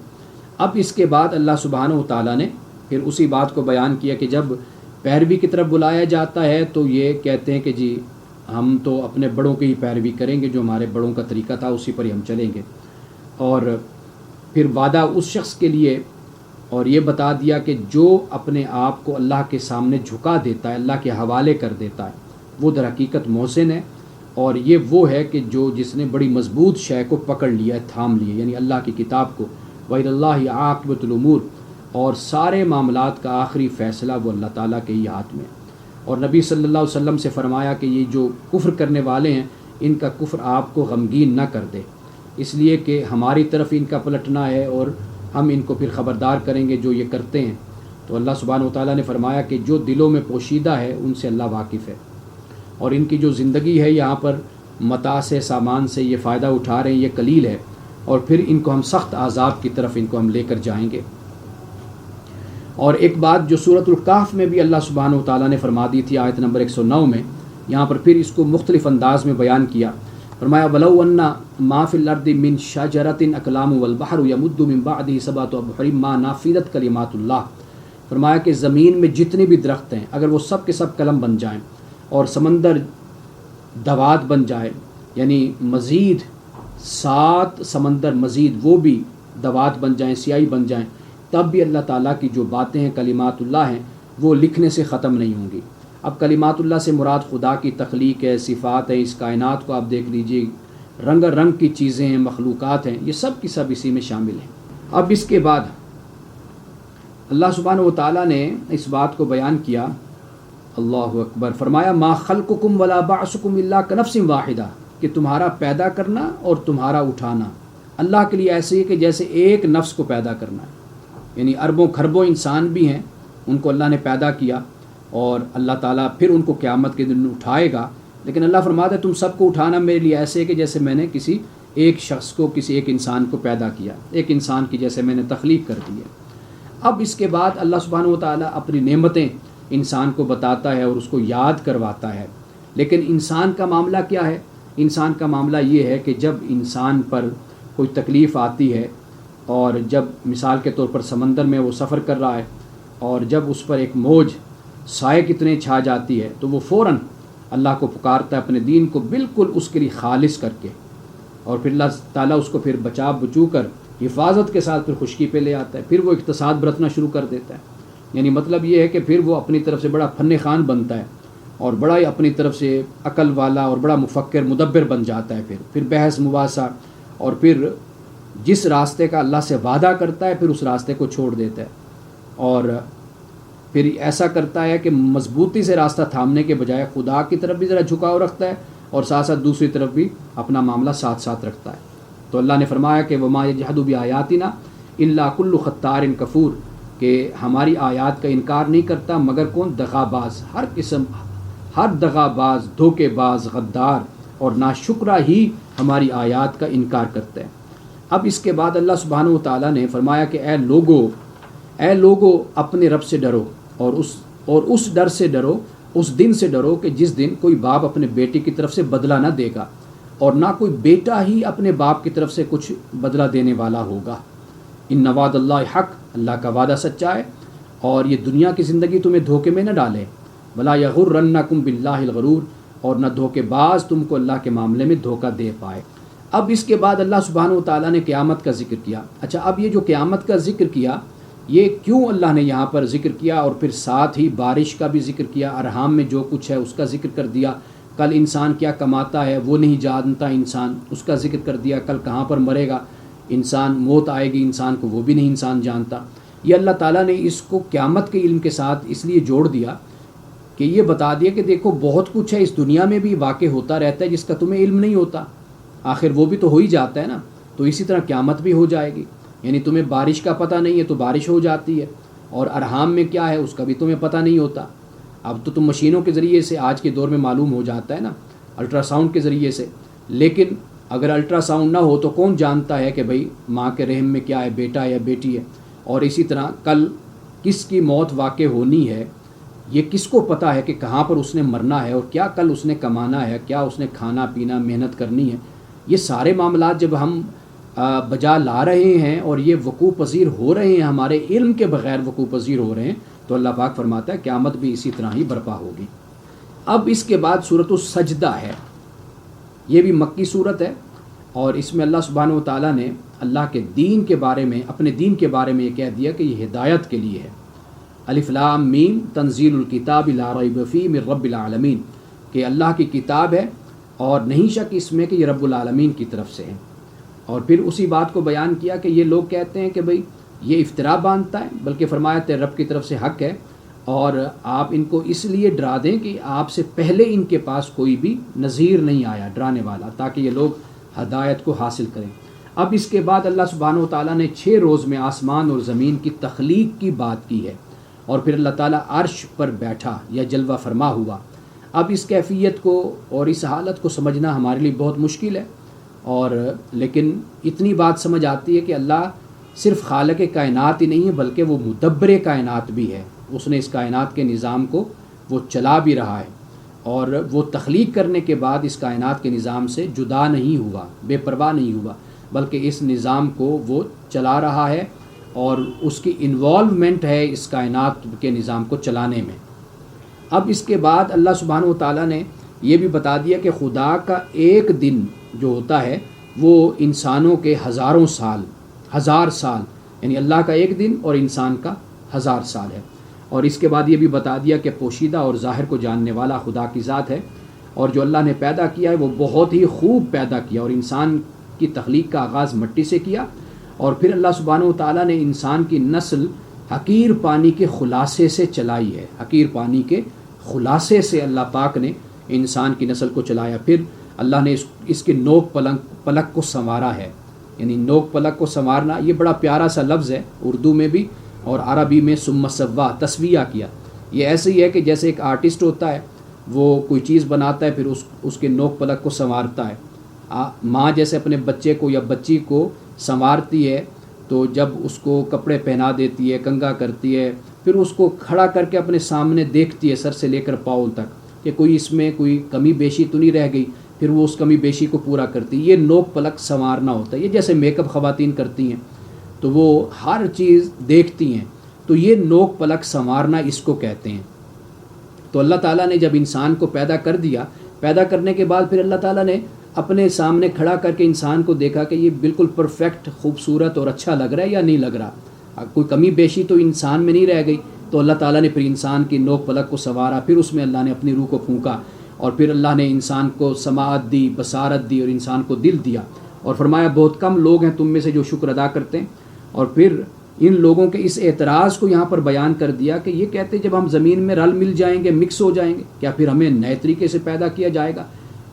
اب اس کے بعد اللہ سبحانہ وتعالیٰ نے پھر اسی بات کو بیان کیا کہ جب پیروی کی طرف بلایا جاتا ہے تو یہ کہتے ہیں کہ جی ہم تو اپنے بڑوں کی ہی پیروی کریں گے، جو ہمارے بڑوں کا طریقہ تھا اسی پر ہی ہم چلیں گے. اور پھر وعدہ اس شخص کے لیے، اور یہ بتا دیا کہ جو اپنے آپ کو اللہ کے سامنے جھکا دیتا ہے، اللہ کے حوالے کر دیتا ہے، وہ در حقیقت محسن ہے. اور یہ وہ ہے کہ جس نے بڑی مضبوط شے کو پکڑ لیا ہے، تھام لیا، یعنی اللہ کی کتاب کو. وَإِلَى اللَّهِ عَاقِبَةُ الْأُمُورِ، اور سارے معاملات کا آخری فیصلہ وہ اللہ تعالیٰ کے ہی ہاتھ میں. اور نبی صلی اللہ علیہ وسلم سے فرمایا کہ یہ جو کفر کرنے والے ہیں، ان کا کفر آپ کو غمگین نہ کر دے، اس لیے کہ ہماری طرف ان کا پلٹنا ہے اور ہم ان کو پھر خبردار کریں گے جو یہ کرتے ہیں. تو اللہ سبحانہ وتعالیٰ نے فرمایا کہ جو دلوں میں پوشیدہ ہے ان سے اللہ واقف ہے، اور ان کی جو زندگی ہے یہاں پر متاع سے، سامان سے یہ فائدہ اٹھا رہے ہیں، یہ قلیل ہے، اور پھر ان کو ہم سخت عذاب کی طرف ان کو ہم لے کر جائیں گے. اور ایک بات جو سورۃ الکہف میں بھی اللہ سبحانہ وتعالیٰ نے فرما دی تھی آیت نمبر 109 میں، یہاں پر پھر اس کو مختلف انداز میں بیان کیا. فرمایا وَلَوْ أَنَّ مَا فِي الْأَرْضِ مِنْ شَجَرَةٍ أَقْلَامٌ وَالْبَحْرُ يَمُدُّ مِنْ بَعْدِهِ سَبْعَةُ أَبْحُرٍ مَا نَفِدَتْ كَلِمَاتُ اللَّهِ. فرمایا کہ زمین میں جتنے بھی درخت ہیں اگر وہ سب کے سب قلم بن جائیں، اور سمندر دوات بن جائے، یعنی مزید 7 سمندر مزید وہ بھی دوات بن جائیں، سیاہی بن جائیں، تب بھی اللہ تعالیٰ کی جو باتیں ہیں، کلمات اللہ ہیں، وہ لکھنے سے ختم نہیں ہوں گی. اب کلمات اللہ سے مراد خدا کی تخلیق ہے، صفات ہے. اس کائنات کو آپ دیکھ لیجئے، رنگ رنگ کی چیزیں ہیں، مخلوقات ہیں، یہ سب کی سب اسی میں شامل ہیں. اب اس کے بعد اللہ سبحانہ وتعالیٰ نے اس بات کو بیان کیا. اللہ اکبر. فرمایا ما خلقکم ولا بعثکم الا کنفس واحدہ، کہ تمہارا پیدا کرنا اور تمہارا اٹھانا اللہ کے لیے ایسے ہی کہ جیسے ایک نفس کو پیدا کرنا ہے. یعنی اربوں کھربوں انسان بھی ہیں، ان کو اللہ نے پیدا کیا، اور اللہ تعالیٰ پھر ان کو قیامت کے دن اٹھائے گا. لیکن اللہ فرماتا ہے تم سب کو اٹھانا میرے لیے ایسے ہے کہ جیسے میں نے کسی ایک شخص کو، کسی ایک انسان کو پیدا کیا، ایک انسان کی جیسے میں نے تخلیق کر دی ہے. اب اس کے بعد اللہ سبحانہ وتعالیٰ اپنی نعمتیں انسان کو بتاتا ہے اور اس کو یاد کرواتا ہے. لیکن انسان کا معاملہ کیا ہے؟ انسان کا معاملہ یہ ہے کہ جب انسان پر کوئی تکلیف آتی ہے، اور جب مثال کے طور پر سمندر میں وہ سفر کر رہا ہے، اور جب اس پر ایک موج سائے کتنے چھا جاتی ہے، تو وہ فوراً اللہ کو پکارتا ہے اپنے دین کو بالکل اس کے لیے خالص کر کے، اور پھر اللہ تعالیٰ اس کو پھر بچو کر حفاظت کے ساتھ پھر خشکی پہ لے آتا ہے. پھر وہ اقتصاد برتنا شروع کر دیتا ہے. یعنی مطلب یہ ہے کہ پھر وہ اپنی طرف سے بڑا فن خان بنتا ہے، اور بڑا ہی اپنی طرف سے عقل والا اور بڑا مفکر مدبر بن جاتا ہے. پھر بحث مباحثہ، اور پھر جس راستے کا اللہ سے وعدہ کرتا ہے پھر اس راستے کو چھوڑ دیتا ہے، اور پھر ایسا کرتا ہے کہ مضبوطی سے راستہ تھامنے کے بجائے خدا کی طرف بھی ذرا جھکاؤ رکھتا ہے، اور ساتھ ساتھ دوسری طرف بھی اپنا معاملہ ساتھ ساتھ رکھتا ہے. تو اللہ نے فرمایا کہ وَمَا يَجْحَدُ بِآيَاتِنَا إِلَّا كُلُّ خَتَّارٍ كَفُورٍ، کہ ہماری آیات کا انکار نہیں کرتا مگر کون؟ دغا باز. ہر دغا باز، دھوکے باز، غدار اور ناشکرہ ہی ہماری آیات کا انکار کرتا ہے. اب اس کے بعد اللہ سبحانہ و تعالیٰ نے فرمایا کہ اے لوگو اپنے رب سے ڈرو اور اس ڈر سے ڈرو، اس دن سے ڈرو کہ جس دن کوئی باپ اپنے بیٹے کی طرف سے بدلہ نہ دے گا اور نہ کوئی بیٹا ہی اپنے باپ کی طرف سے کچھ بدلہ دینے والا ہوگا۔ ان وعد اللہ حق، اللہ کا وعدہ سچا ہے اور یہ دنیا کی زندگی تمہیں دھوکے میں نہ ڈالے۔ ولا یغرنکم باللہ الغرور، اور نہ دھوکے باز تم کو اللہ کے معاملے میں دھوکہ دے پائے۔ اب اس کے بعد اللہ سبحانہ و تعالیٰ نے قیامت کا ذکر کیا۔ اچھا، اب یہ جو قیامت کا ذکر کیا، یہ کیوں اللہ نے یہاں پر ذکر کیا، اور پھر ساتھ ہی بارش کا بھی ذکر کیا، ارحام میں جو کچھ ہے اس کا ذکر کر دیا، کل انسان کیا کماتا ہے وہ نہیں جانتا انسان، اس کا ذکر کر دیا، کل کہاں پر مرے گا انسان، موت آئے گی انسان کو وہ بھی نہیں انسان جانتا۔ یہ اللہ تعالیٰ نے اس کو قیامت کے علم کے ساتھ اس لیے جوڑ دیا کہ یہ بتا دیا کہ دیکھو بہت کچھ ہے اس دنیا میں بھی واقع ہوتا رہتا ہے جس کا تمہیں علم نہیں ہوتا، آخر وہ بھی تو ہو ہی جاتا ہے نا، تو اسی طرح قیامت بھی ہو جائے گی۔ یعنی تمہیں بارش کا پتہ نہیں ہے تو بارش ہو جاتی ہے، اور ارحام میں کیا ہے اس کا بھی تمہیں پتہ نہیں ہوتا۔ اب تو تم مشینوں کے ذریعے سے آج کے دور میں معلوم ہو جاتا ہے نا، الٹرا ساؤنڈ کے ذریعے سے، لیکن اگر الٹرا ساؤنڈ نہ ہو تو کون جانتا ہے کہ بھئی ماں کے رحم میں کیا ہے، بیٹا ہے یا بیٹی ہے۔ اور اسی طرح کل کس کی موت واقع ہونی ہے، یہ کس کو پتہ ہے کہ کہاں پر اس نے مرنا ہے اور کیا کل اس نے کمانا ہے، کیا اس نے کھانا پینا محنت کرنی ہے۔ یہ سارے معاملات جب ہم بجا لا رہے ہیں اور یہ وقوع پذیر ہو رہے ہیں، ہمارے علم کے بغیر وقوع پذیر ہو رہے ہیں، تو اللہ پاک فرماتا ہے قیامت بھی اسی طرح ہی برپا ہوگی۔ اب اس کے بعد سورۃ السجدہ ہے، یہ بھی مکی سورت ہے، اور اس میں اللہ سبحانہ و تعالیٰ نے اللہ کے دین کے بارے میں، اپنے دین کے بارے میں یہ کہہ دیا کہ یہ ہدایت کے لیے ہے۔ الف لام میم تنزیل الکتاب لا ریب فیہ من رب العالمین، کہ اللہ کی کتاب ہے اور نہیں شک اس میں کہ یہ رب العالمین کی طرف سے ہے۔ اور پھر اسی بات کو بیان کیا کہ یہ لوگ کہتے ہیں کہ بھئی یہ افترا باندھتا ہے، بلکہ فرمایا تیرے رب کی طرف سے حق ہے، اور آپ ان کو اس لیے ڈرا دیں کہ آپ سے پہلے ان کے پاس کوئی بھی نذیر نہیں آیا ڈرانے والا، تاکہ یہ لوگ ہدایت کو حاصل کریں۔ اب اس کے بعد اللہ سبحانہ و تعالیٰ نے 6 روز میں آسمان اور زمین کی تخلیق کی بات کی ہے، اور پھر اللہ تعالیٰ عرش پر بیٹھا یا جلوہ فرما ہوا۔ اب اس کیفیت کو اور اس حالت کو سمجھنا ہمارے لیے بہت مشکل ہے، اور لیکن اتنی بات سمجھ آتی ہے کہ اللہ صرف خالق کائنات ہی نہیں ہے بلکہ وہ مدبر کائنات بھی ہے۔ اس نے اس کائنات کے نظام کو وہ چلا بھی رہا ہے، اور وہ تخلیق کرنے کے بعد اس کائنات کے نظام سے جدا نہیں ہوا، بے پرواہ نہیں ہوا، بلکہ اس نظام کو وہ چلا رہا ہے، اور اس کی انوالومنٹ ہے اس کائنات کے نظام کو چلانے میں۔ اب اس کے بعد اللہ سبحانہ و تعالیٰ نے یہ بھی بتا دیا کہ خدا کا ایک دن جو ہوتا ہے وہ انسانوں کے ہزار سال، یعنی اللہ کا ایک دن اور انسان کا 1000 سال ہے۔ اور اس کے بعد یہ بھی بتا دیا کہ پوشیدہ اور ظاہر کو جاننے والا خدا کی ذات ہے، اور جو اللہ نے پیدا کیا ہے وہ بہت ہی خوب پیدا کیا، اور انسان کی تخلیق کا آغاز مٹی سے کیا، اور پھر اللہ سبحانہ و تعالیٰ نے انسان کی نسل حقیر پانی کے خلاصے سے چلائی ہے۔ حقیر پانی کے خلاصے سے اللہ پاک نے انسان کی نسل کو چلایا۔ پھر اللہ نے اس کے نوک پلک کو سنوارا ہے، یعنی نوک پلک کو سنوارنا یہ بڑا پیارا سا لفظ ہے، اردو میں بھی اور عربی میں ثم سوا، تسویہ کیا۔ یہ ایسے ہی ہے کہ جیسے ایک آرٹسٹ ہوتا ہے، وہ کوئی چیز بناتا ہے پھر اس کے نوک پلک کو سنوارتا ہے۔ ماں جیسے اپنے بچے کو یا بچی کو سنوارتی ہے، تو جب اس کو کپڑے پہنا دیتی ہے، کنگھا کرتی ہے، پھر اس کو کھڑا کر کے اپنے سامنے دیکھتی ہے سر سے لے کر پاؤں تک کہ کوئی اس میں کوئی کمی بیشی تو نہیں رہ گئی، پھر وہ اس کمی بیشی کو پورا کرتی ہے۔ یہ نوک پلک سنوارنا ہوتا ہے۔ یہ جیسے میک اپ خواتین کرتی ہیں تو وہ ہر چیز دیکھتی ہیں، تو یہ نوک پلک سنوارنا اس کو کہتے ہیں۔ تو اللہ تعالیٰ نے جب انسان کو پیدا کر دیا، پیدا کرنے کے بعد پھر اللہ تعالیٰ نے اپنے سامنے کھڑا کر کے انسان کو دیکھا کہ یہ بالکل پرفیکٹ، خوبصورت اور اچھا لگ رہا ہے یا نہیں لگ رہا، کوئی کمی بیشی تو انسان میں نہیں رہ گئی۔ تو اللہ تعالیٰ نے پھر انسان کی نوک پلک کو سنوارا، پھر اس میں اللہ نے اپنی روح کو پھونکا، اور پھر اللہ نے انسان کو سماعت دی، بصارت دی، اور انسان کو دل دیا، اور فرمایا بہت کم لوگ ہیں تم میں سے جو شکر ادا کرتے ہیں۔ اور پھر ان لوگوں کے اس اعتراض کو یہاں پر بیان کر دیا کہ یہ کہتے جب ہم زمین میں رل مل جائیں گے، مکس ہو جائیں گے، کیا پھر ہمیں نئے طریقے سے پیدا کیا جائے گا؟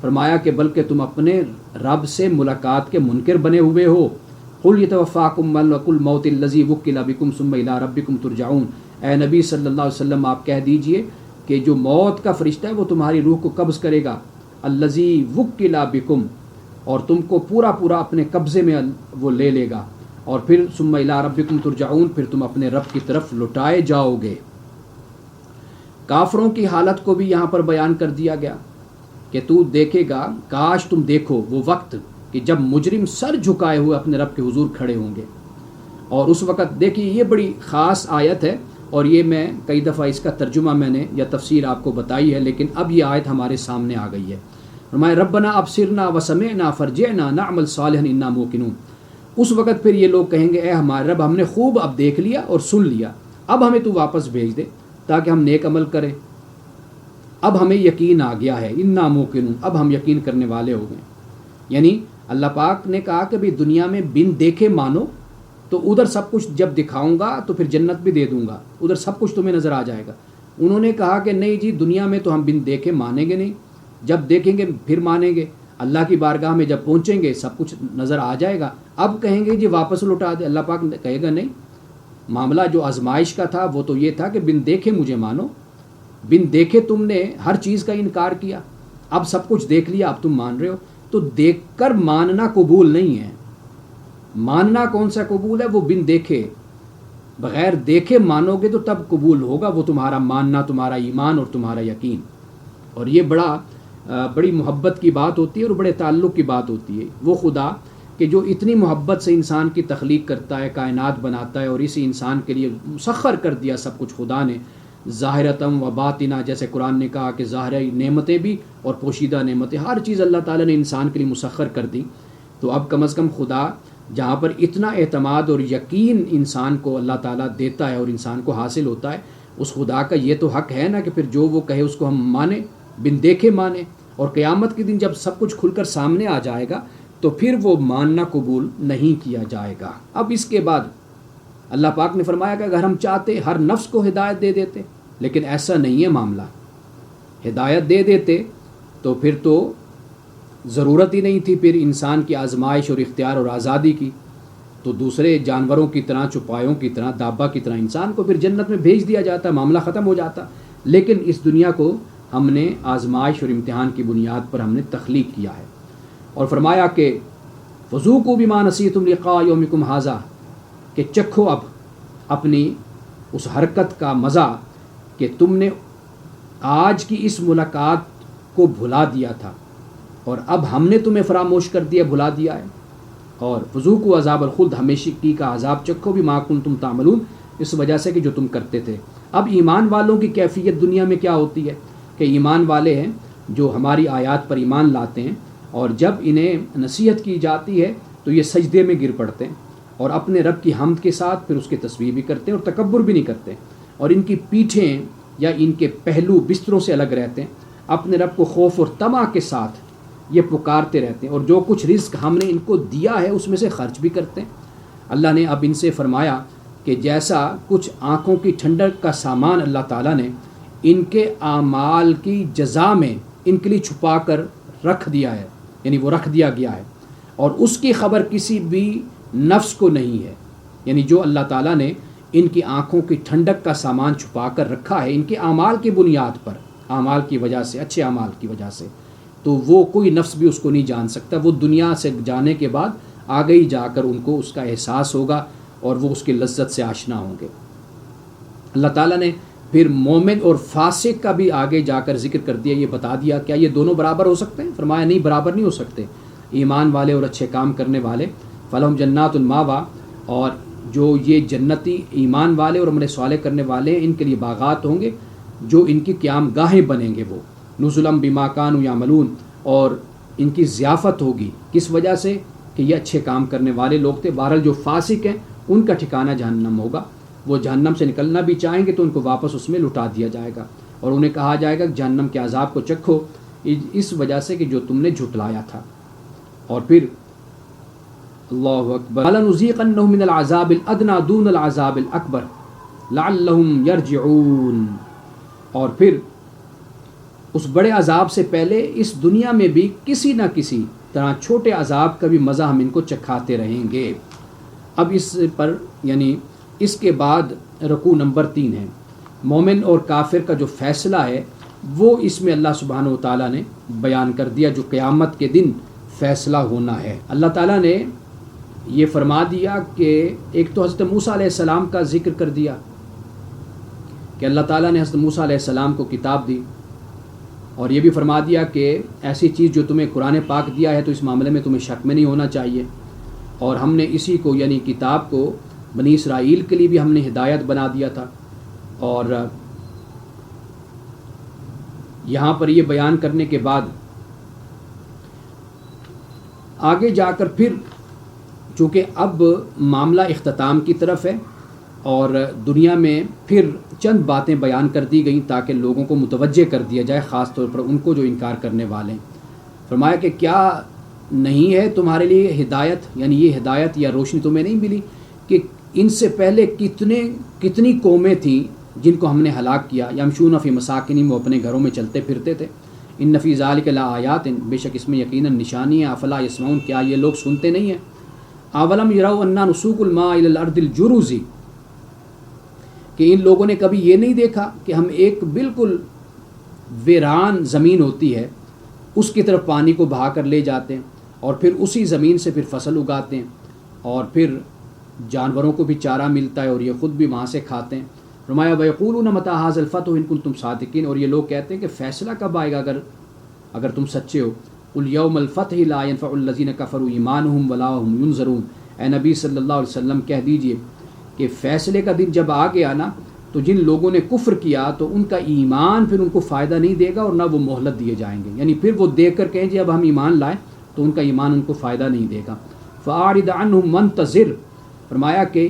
فرمایا کہ بلکہ تم اپنے رب سے ملاقات کے منکر بنے ہوئے ہو۔ قل یتوفاکم ملک الموت الذی وکل بکم ثم الی ربکم ترجعون، اے نبی صلی اللہ علیہ وسلم آپ کہہ دیجئے کہ جو موت کا فرشتہ ہے وہ تمہاری روح کو قبض کرے گا، الذی وکل بکم، اور تم کو پورا پورا اپنے قبضے میں وہ لے لے گا، اور پھر ثم الی ربکم ترجعون، پھر تم اپنے رب کی طرف لٹائے جاؤ گے۔ کافروں کی حالت کو بھی یہاں پر بیان کر دیا گیا کہ تو دیکھے گا، کاش تم دیکھو وہ وقت کہ جب مجرم سر جھکائے ہوئے اپنے رب کے حضور کھڑے ہوں گے۔ اور اس وقت دیکھیے یہ بڑی خاص آیت ہے، اور یہ میں کئی دفعہ اس کا ترجمہ میں نے یا تفسیر آپ کو بتائی ہے، لیکن اب یہ آیت ہمارے سامنے آ گئی ہے۔ فرمایا ربنا ابصرنا وسمعنا فرجعنا نعمل صالحا انا موقنون۔ اس وقت پھر یہ لوگ کہیں گے اے ہمارے رب، ہم نے خوب اب دیکھ لیا اور سن لیا، اب ہمیں تو واپس بھیج دے تاکہ ہم نیک عمل کریں، اب ہمیں یقین آ گیا ہے، انا موقنون، اب ہم یقین کرنے والے ہو گئے۔ یعنی اللہ پاک نے کہا کہ بھی دنیا میں بن دیکھے مانو، تو ادھر سب کچھ جب دکھاؤں گا تو پھر جنت بھی دے دوں گا، ادھر سب کچھ تمہیں نظر آ جائے گا۔ انہوں نے کہا کہ نہیں جی، دنیا میں تو ہم بن دیکھے مانیں گے نہیں، جب دیکھیں گے پھر مانیں گے، اللہ کی بارگاہ میں جب پہنچیں گے سب کچھ نظر آ جائے گا، اب کہیں گے جی واپس لوٹا دے۔ اللہ پاک کہے گا نہیں، معاملہ جو آزمائش کا تھا وہ تو یہ تھا کہ بن دیکھے مجھے مانو، بن دیکھے تم نے ہر چیز کا انکار کیا، اب سب کچھ دیکھ لیا اب تم مان رہے ہو، تو دیکھ کر ماننا قبول نہیں ہے۔ ماننا کون سا قبول ہے؟ وہ بن دیکھے، بغیر دیکھے مانو گے تو تب قبول ہوگا وہ تمہارا ماننا، تمہارا ایمان اور تمہارا یقین۔ اور یہ بڑی محبت کی بات ہوتی ہے اور بڑے تعلق کی بات ہوتی ہے۔ وہ خدا کہ جو اتنی محبت سے انسان کی تخلیق کرتا ہے، کائنات بناتا ہے، اور اسی انسان کے لیے مسخر کر دیا سب کچھ خدا نے، ظاہرتم و باطنہ، جیسے قرآن نے کہا کہ ظاہر نعمتیں بھی اور پوشیدہ نعمتیں، ہر چیز اللہ تعالیٰ نے انسان کے لیے مسخر کر دی۔ تو اب کم از کم خدا جہاں پر اتنا اعتماد اور یقین انسان کو اللہ تعالیٰ دیتا ہے اور انسان کو حاصل ہوتا ہے، اس خدا کا یہ تو حق ہے نا کہ پھر جو وہ کہے اس کو ہم مانیں، بن دیکھے مانیں۔ اور قیامت کے دن جب سب کچھ کھل کر سامنے آ جائے گا تو پھر وہ ماننا قبول نہیں کیا جائے گا۔ اب اس کے بعد اللہ پاک نے فرمایا کہ اگر ہم چاہتے ہر نفس کو ہدایت دے دیتے، لیکن ایسا نہیں ہے معاملہ۔ ہدایت دے دیتے تو پھر تو ضرورت ہی نہیں تھی پھر انسان کی آزمائش اور اختیار اور آزادی کی، تو دوسرے جانوروں کی طرح، چوپایوں کی طرح، دابہ کی طرح انسان کو پھر جنت میں بھیج دیا جاتا، معاملہ ختم ہو جاتا۔ لیکن اس دنیا کو ہم نے آزمائش اور امتحان کی بنیاد پر ہم نے تخلیق کیا ہے، اور فرمایا کہ فذوقوا بما نسیتم لقاء یومکم ھذا، کہ چکھو اب اپنی اس حرکت کا مزہ کہ تم نے آج کی اس ملاقات کو بھلا دیا تھا، اور اب ہم نے تمہیں فراموش کر دیا، بھلا دیا ہے۔ اور فذوقوا عذاب الخلد، ہمیشگی کا عذاب چکھو بما کنتم تعملون، اس وجہ سے کہ جو تم کرتے تھے۔ اب ایمان والوں کی کیفیت دنیا میں کیا ہوتی ہے کہ ایمان والے ہیں جو ہماری آیات پر ایمان لاتے ہیں، اور جب انہیں نصیحت کی جاتی ہے تو یہ سجدے میں گر پڑتے ہیں اور اپنے رب کی حمد کے ساتھ پھر اس کی تسبیح بھی کرتے ہیں اور تکبر بھی نہیں کرتے، اور ان کی پیٹھیں یا ان کے پہلو بستروں سے الگ رہتے ہیں، اپنے رب کو خوف اور طمع کے ساتھ یہ پکارتے رہتے ہیں، اور جو کچھ رزق ہم نے ان کو دیا ہے اس میں سے خرچ بھی کرتے ہیں۔ اللہ نے اب ان سے فرمایا کہ جیسا کچھ آنکھوں کی ٹھنڈک کا سامان اللہ تعالیٰ نے ان کے اعمال کی جزا میں ان کے لیے چھپا کر رکھ دیا ہے، یعنی وہ رکھ دیا گیا ہے، اور اس کی خبر کسی بھی نفس کو نہیں ہے۔ یعنی جو اللہ تعالیٰ نے ان کی آنکھوں کی ٹھنڈک کا سامان چھپا کر رکھا ہے ان کے اعمال کی بنیاد پر، اعمال کی وجہ سے، اچھے اعمال کی وجہ سے، تو وہ کوئی نفس بھی اس کو نہیں جان سکتا۔ وہ دنیا سے جانے کے بعد آگے ہی جا کر ان کو اس کا احساس ہوگا اور وہ اس کی لذت سے آشنا ہوں گے۔ اللہ تعالیٰ نے پھر مومن اور فاسق کا بھی آگے جا کر ذکر کر دیا، یہ بتا دیا کیا یہ دونوں برابر ہو سکتے ہیں؟ فرمایا نہیں، برابر نہیں ہو سکتے۔ ایمان والے اور اچھے کام کرنے والے فلہم جنات الماوا، اور جو یہ جنتی ایمان والے اور عمل صالح کرنے والے ہیں ان کے لیے باغات ہوں گے جو ان کی قیام گاہیں بنیں گے، وہ نزلا بما کانوا یعملون، اور ان کی ضیافت ہوگی کس وجہ سے کہ یہ اچھے کام کرنے والے لوگ تھے۔ بہرحال جو فاسق ہیں ان کا ٹھکانہ جہنم ہوگا، وہ جہنم سے نکلنا بھی چاہیں گے تو ان کو واپس اس میں لٹا دیا جائے گا، اور انہیں کہا جائے گا کہ جہنم کے عذاب کو چکھو اس وجہ سے کہ جو تم نے جھٹلایا تھا۔ اور پھر اللہ اکبر، وَلَنُذِيقَنَّهُم مِّنَ الْعَذَابِ الْأَدْنَىٰ دُونَ الْعَذَابِ الْأَكْبَرِ لَعَلَّهُمْ يَرْجِعُونَ، اور پھر اس بڑے عذاب سے پہلے اس دنیا میں بھی کسی نہ کسی طرح چھوٹے عذاب کا بھی مزہ ہم ان کو چکھاتے رہیں گے۔ اب اس پر یعنی اس کے بعد رکوع نمبر 3 ہے، مومن اور کافر کا جو فیصلہ ہے وہ اس میں اللہ سبحانہ و تعالیٰ نے بیان کر دیا، جو قیامت کے دن فیصلہ ہونا ہے۔ اللہ تعالیٰ نے یہ فرما دیا کہ ایک تو حضرت موسیٰ علیہ السلام کا ذکر کر دیا کہ اللہ تعالیٰ نے حضرت موسیٰ علیہ السلام کو کتاب دی، اور یہ بھی فرما دیا کہ ایسی چیز جو تمہیں قرآن پاک دیا ہے تو اس معاملے میں تمہیں شک میں نہیں ہونا چاہیے، اور ہم نے اسی کو یعنی کتاب کو بنی اسرائیل کے لیے بھی ہم نے ہدایت بنا دیا تھا۔ اور یہاں پر یہ بیان کرنے کے بعد آگے جا کر پھر چونکہ اب معاملہ اختتام کی طرف ہے اور دنیا میں پھر چند باتیں بیان کر دی گئیں تاکہ لوگوں کو متوجہ کر دیا جائے، خاص طور پر ان کو جو انکار کرنے والے ہیں۔ فرمایا کہ کیا نہیں ہے تمہارے لیے ہدایت، یعنی یہ ہدایت یا روشنی تمہیں نہیں ملی کہ ان سے پہلے کتنی قومیں تھیں جن کو ہم نے ہلاک کیا، یمشون فی مساکنہم، وہ اپنے گھروں میں چلتے پھرتے تھے، ان فی ذالک لآیات، بے شک اس میں یقیناً نشانی ہے، افلا یسمعون، کیا یہ لوگ سنتے نہیں ہیں؟ اولم یروا انا نسوق الماء الی الارض الجرز، کہ ان لوگوں نے کبھی یہ نہیں دیکھا کہ ہم ایک بالکل ویران زمین ہوتی ہے اس کی طرف پانی کو بہا کر لے جاتے ہیں، اور پھر اسی زمین سے پھر فصل اگاتے ہیں، اور پھر جانوروں کو بھی چارہ ملتا ہے اور یہ خود بھی وہاں سے کھاتے ہیں۔ فرمایا وَيَقُولُونَ مَتَىٰ هَٰذَا الْفَتْحُ إِن كُنتُمْ صَادِقِينَ، اور یہ لوگ کہتے ہیں کہ فیصلہ کب آئے گا اگر تم سچے ہو۔ قُلْ يَوْمَ الْفَتْحِ لَا يَنفَعُ الَّذِينَ كَفَرُوا إِيمَانُهُمْ وَلَا هُمْ يُنظَرُونَ، اے نبی صلی اللہ علیہ وسلم کہہ دیجئے کہ فیصلے کا دن جب آ گیا نا تو جن لوگوں نے کفر کیا تو ان کا ایمان پھر ان کو فائدہ نہیں دے گا اور نہ وہ مہلت دیے جائیں گے، یعنی پھر وہ دیکھ کر کہیں جی اب ہم ایمان لائیں تو ان کا ایمان ان کو فائدہ نہیں دے گا۔ فَأَعْرِضْ عَنْهُمْ وَانتَظِرْ، فرمایا کہ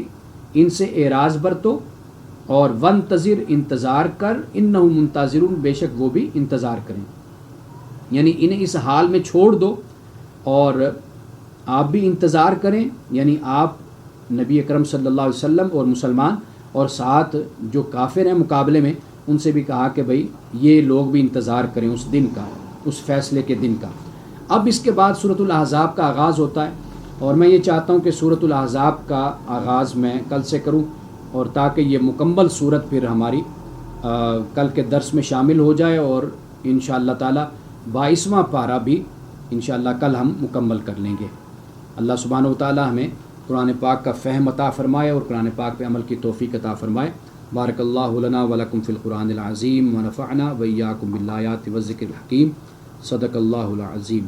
ان سے اعراض برتو اور وانتظر، انتظار کر، انہم منتظرون، بے شک وہ بھی انتظار کریں، یعنی انہیں اس حال میں چھوڑ دو اور آپ بھی انتظار کریں، یعنی آپ نبی اکرم صلی اللہ علیہ وسلم اور مسلمان، اور ساتھ جو کافر ہیں مقابلے میں ان سے بھی کہا کہ بھئی یہ لوگ بھی انتظار کریں اس دن کا، اس فیصلے کے دن کا۔ اب اس کے بعد سورۃ الاحزاب کا آغاز ہوتا ہے، اور میں یہ چاہتا ہوں کہ سورۃ الاحزاب کا آغاز میں کل سے کروں، اور تاکہ یہ مکمل سورت پھر ہماری کل کے درس میں شامل ہو جائے، اور انشاءاللہ تعالی 22واں پارہ بھی انشاءاللہ کل ہم مکمل کر لیں گے۔ اللہ سبحانہ و تعالی ہمیں قرآن پاک کا فہم عطا فرمائے اور قرآن پاک پہ عمل کی توفیق عطا فرمائے۔ بارک اللہ لنا ولکم فی القرآن العظیم ونفعنا وإیاکم بالآیات والذکر الحکیم، صدق اللہ العظیم۔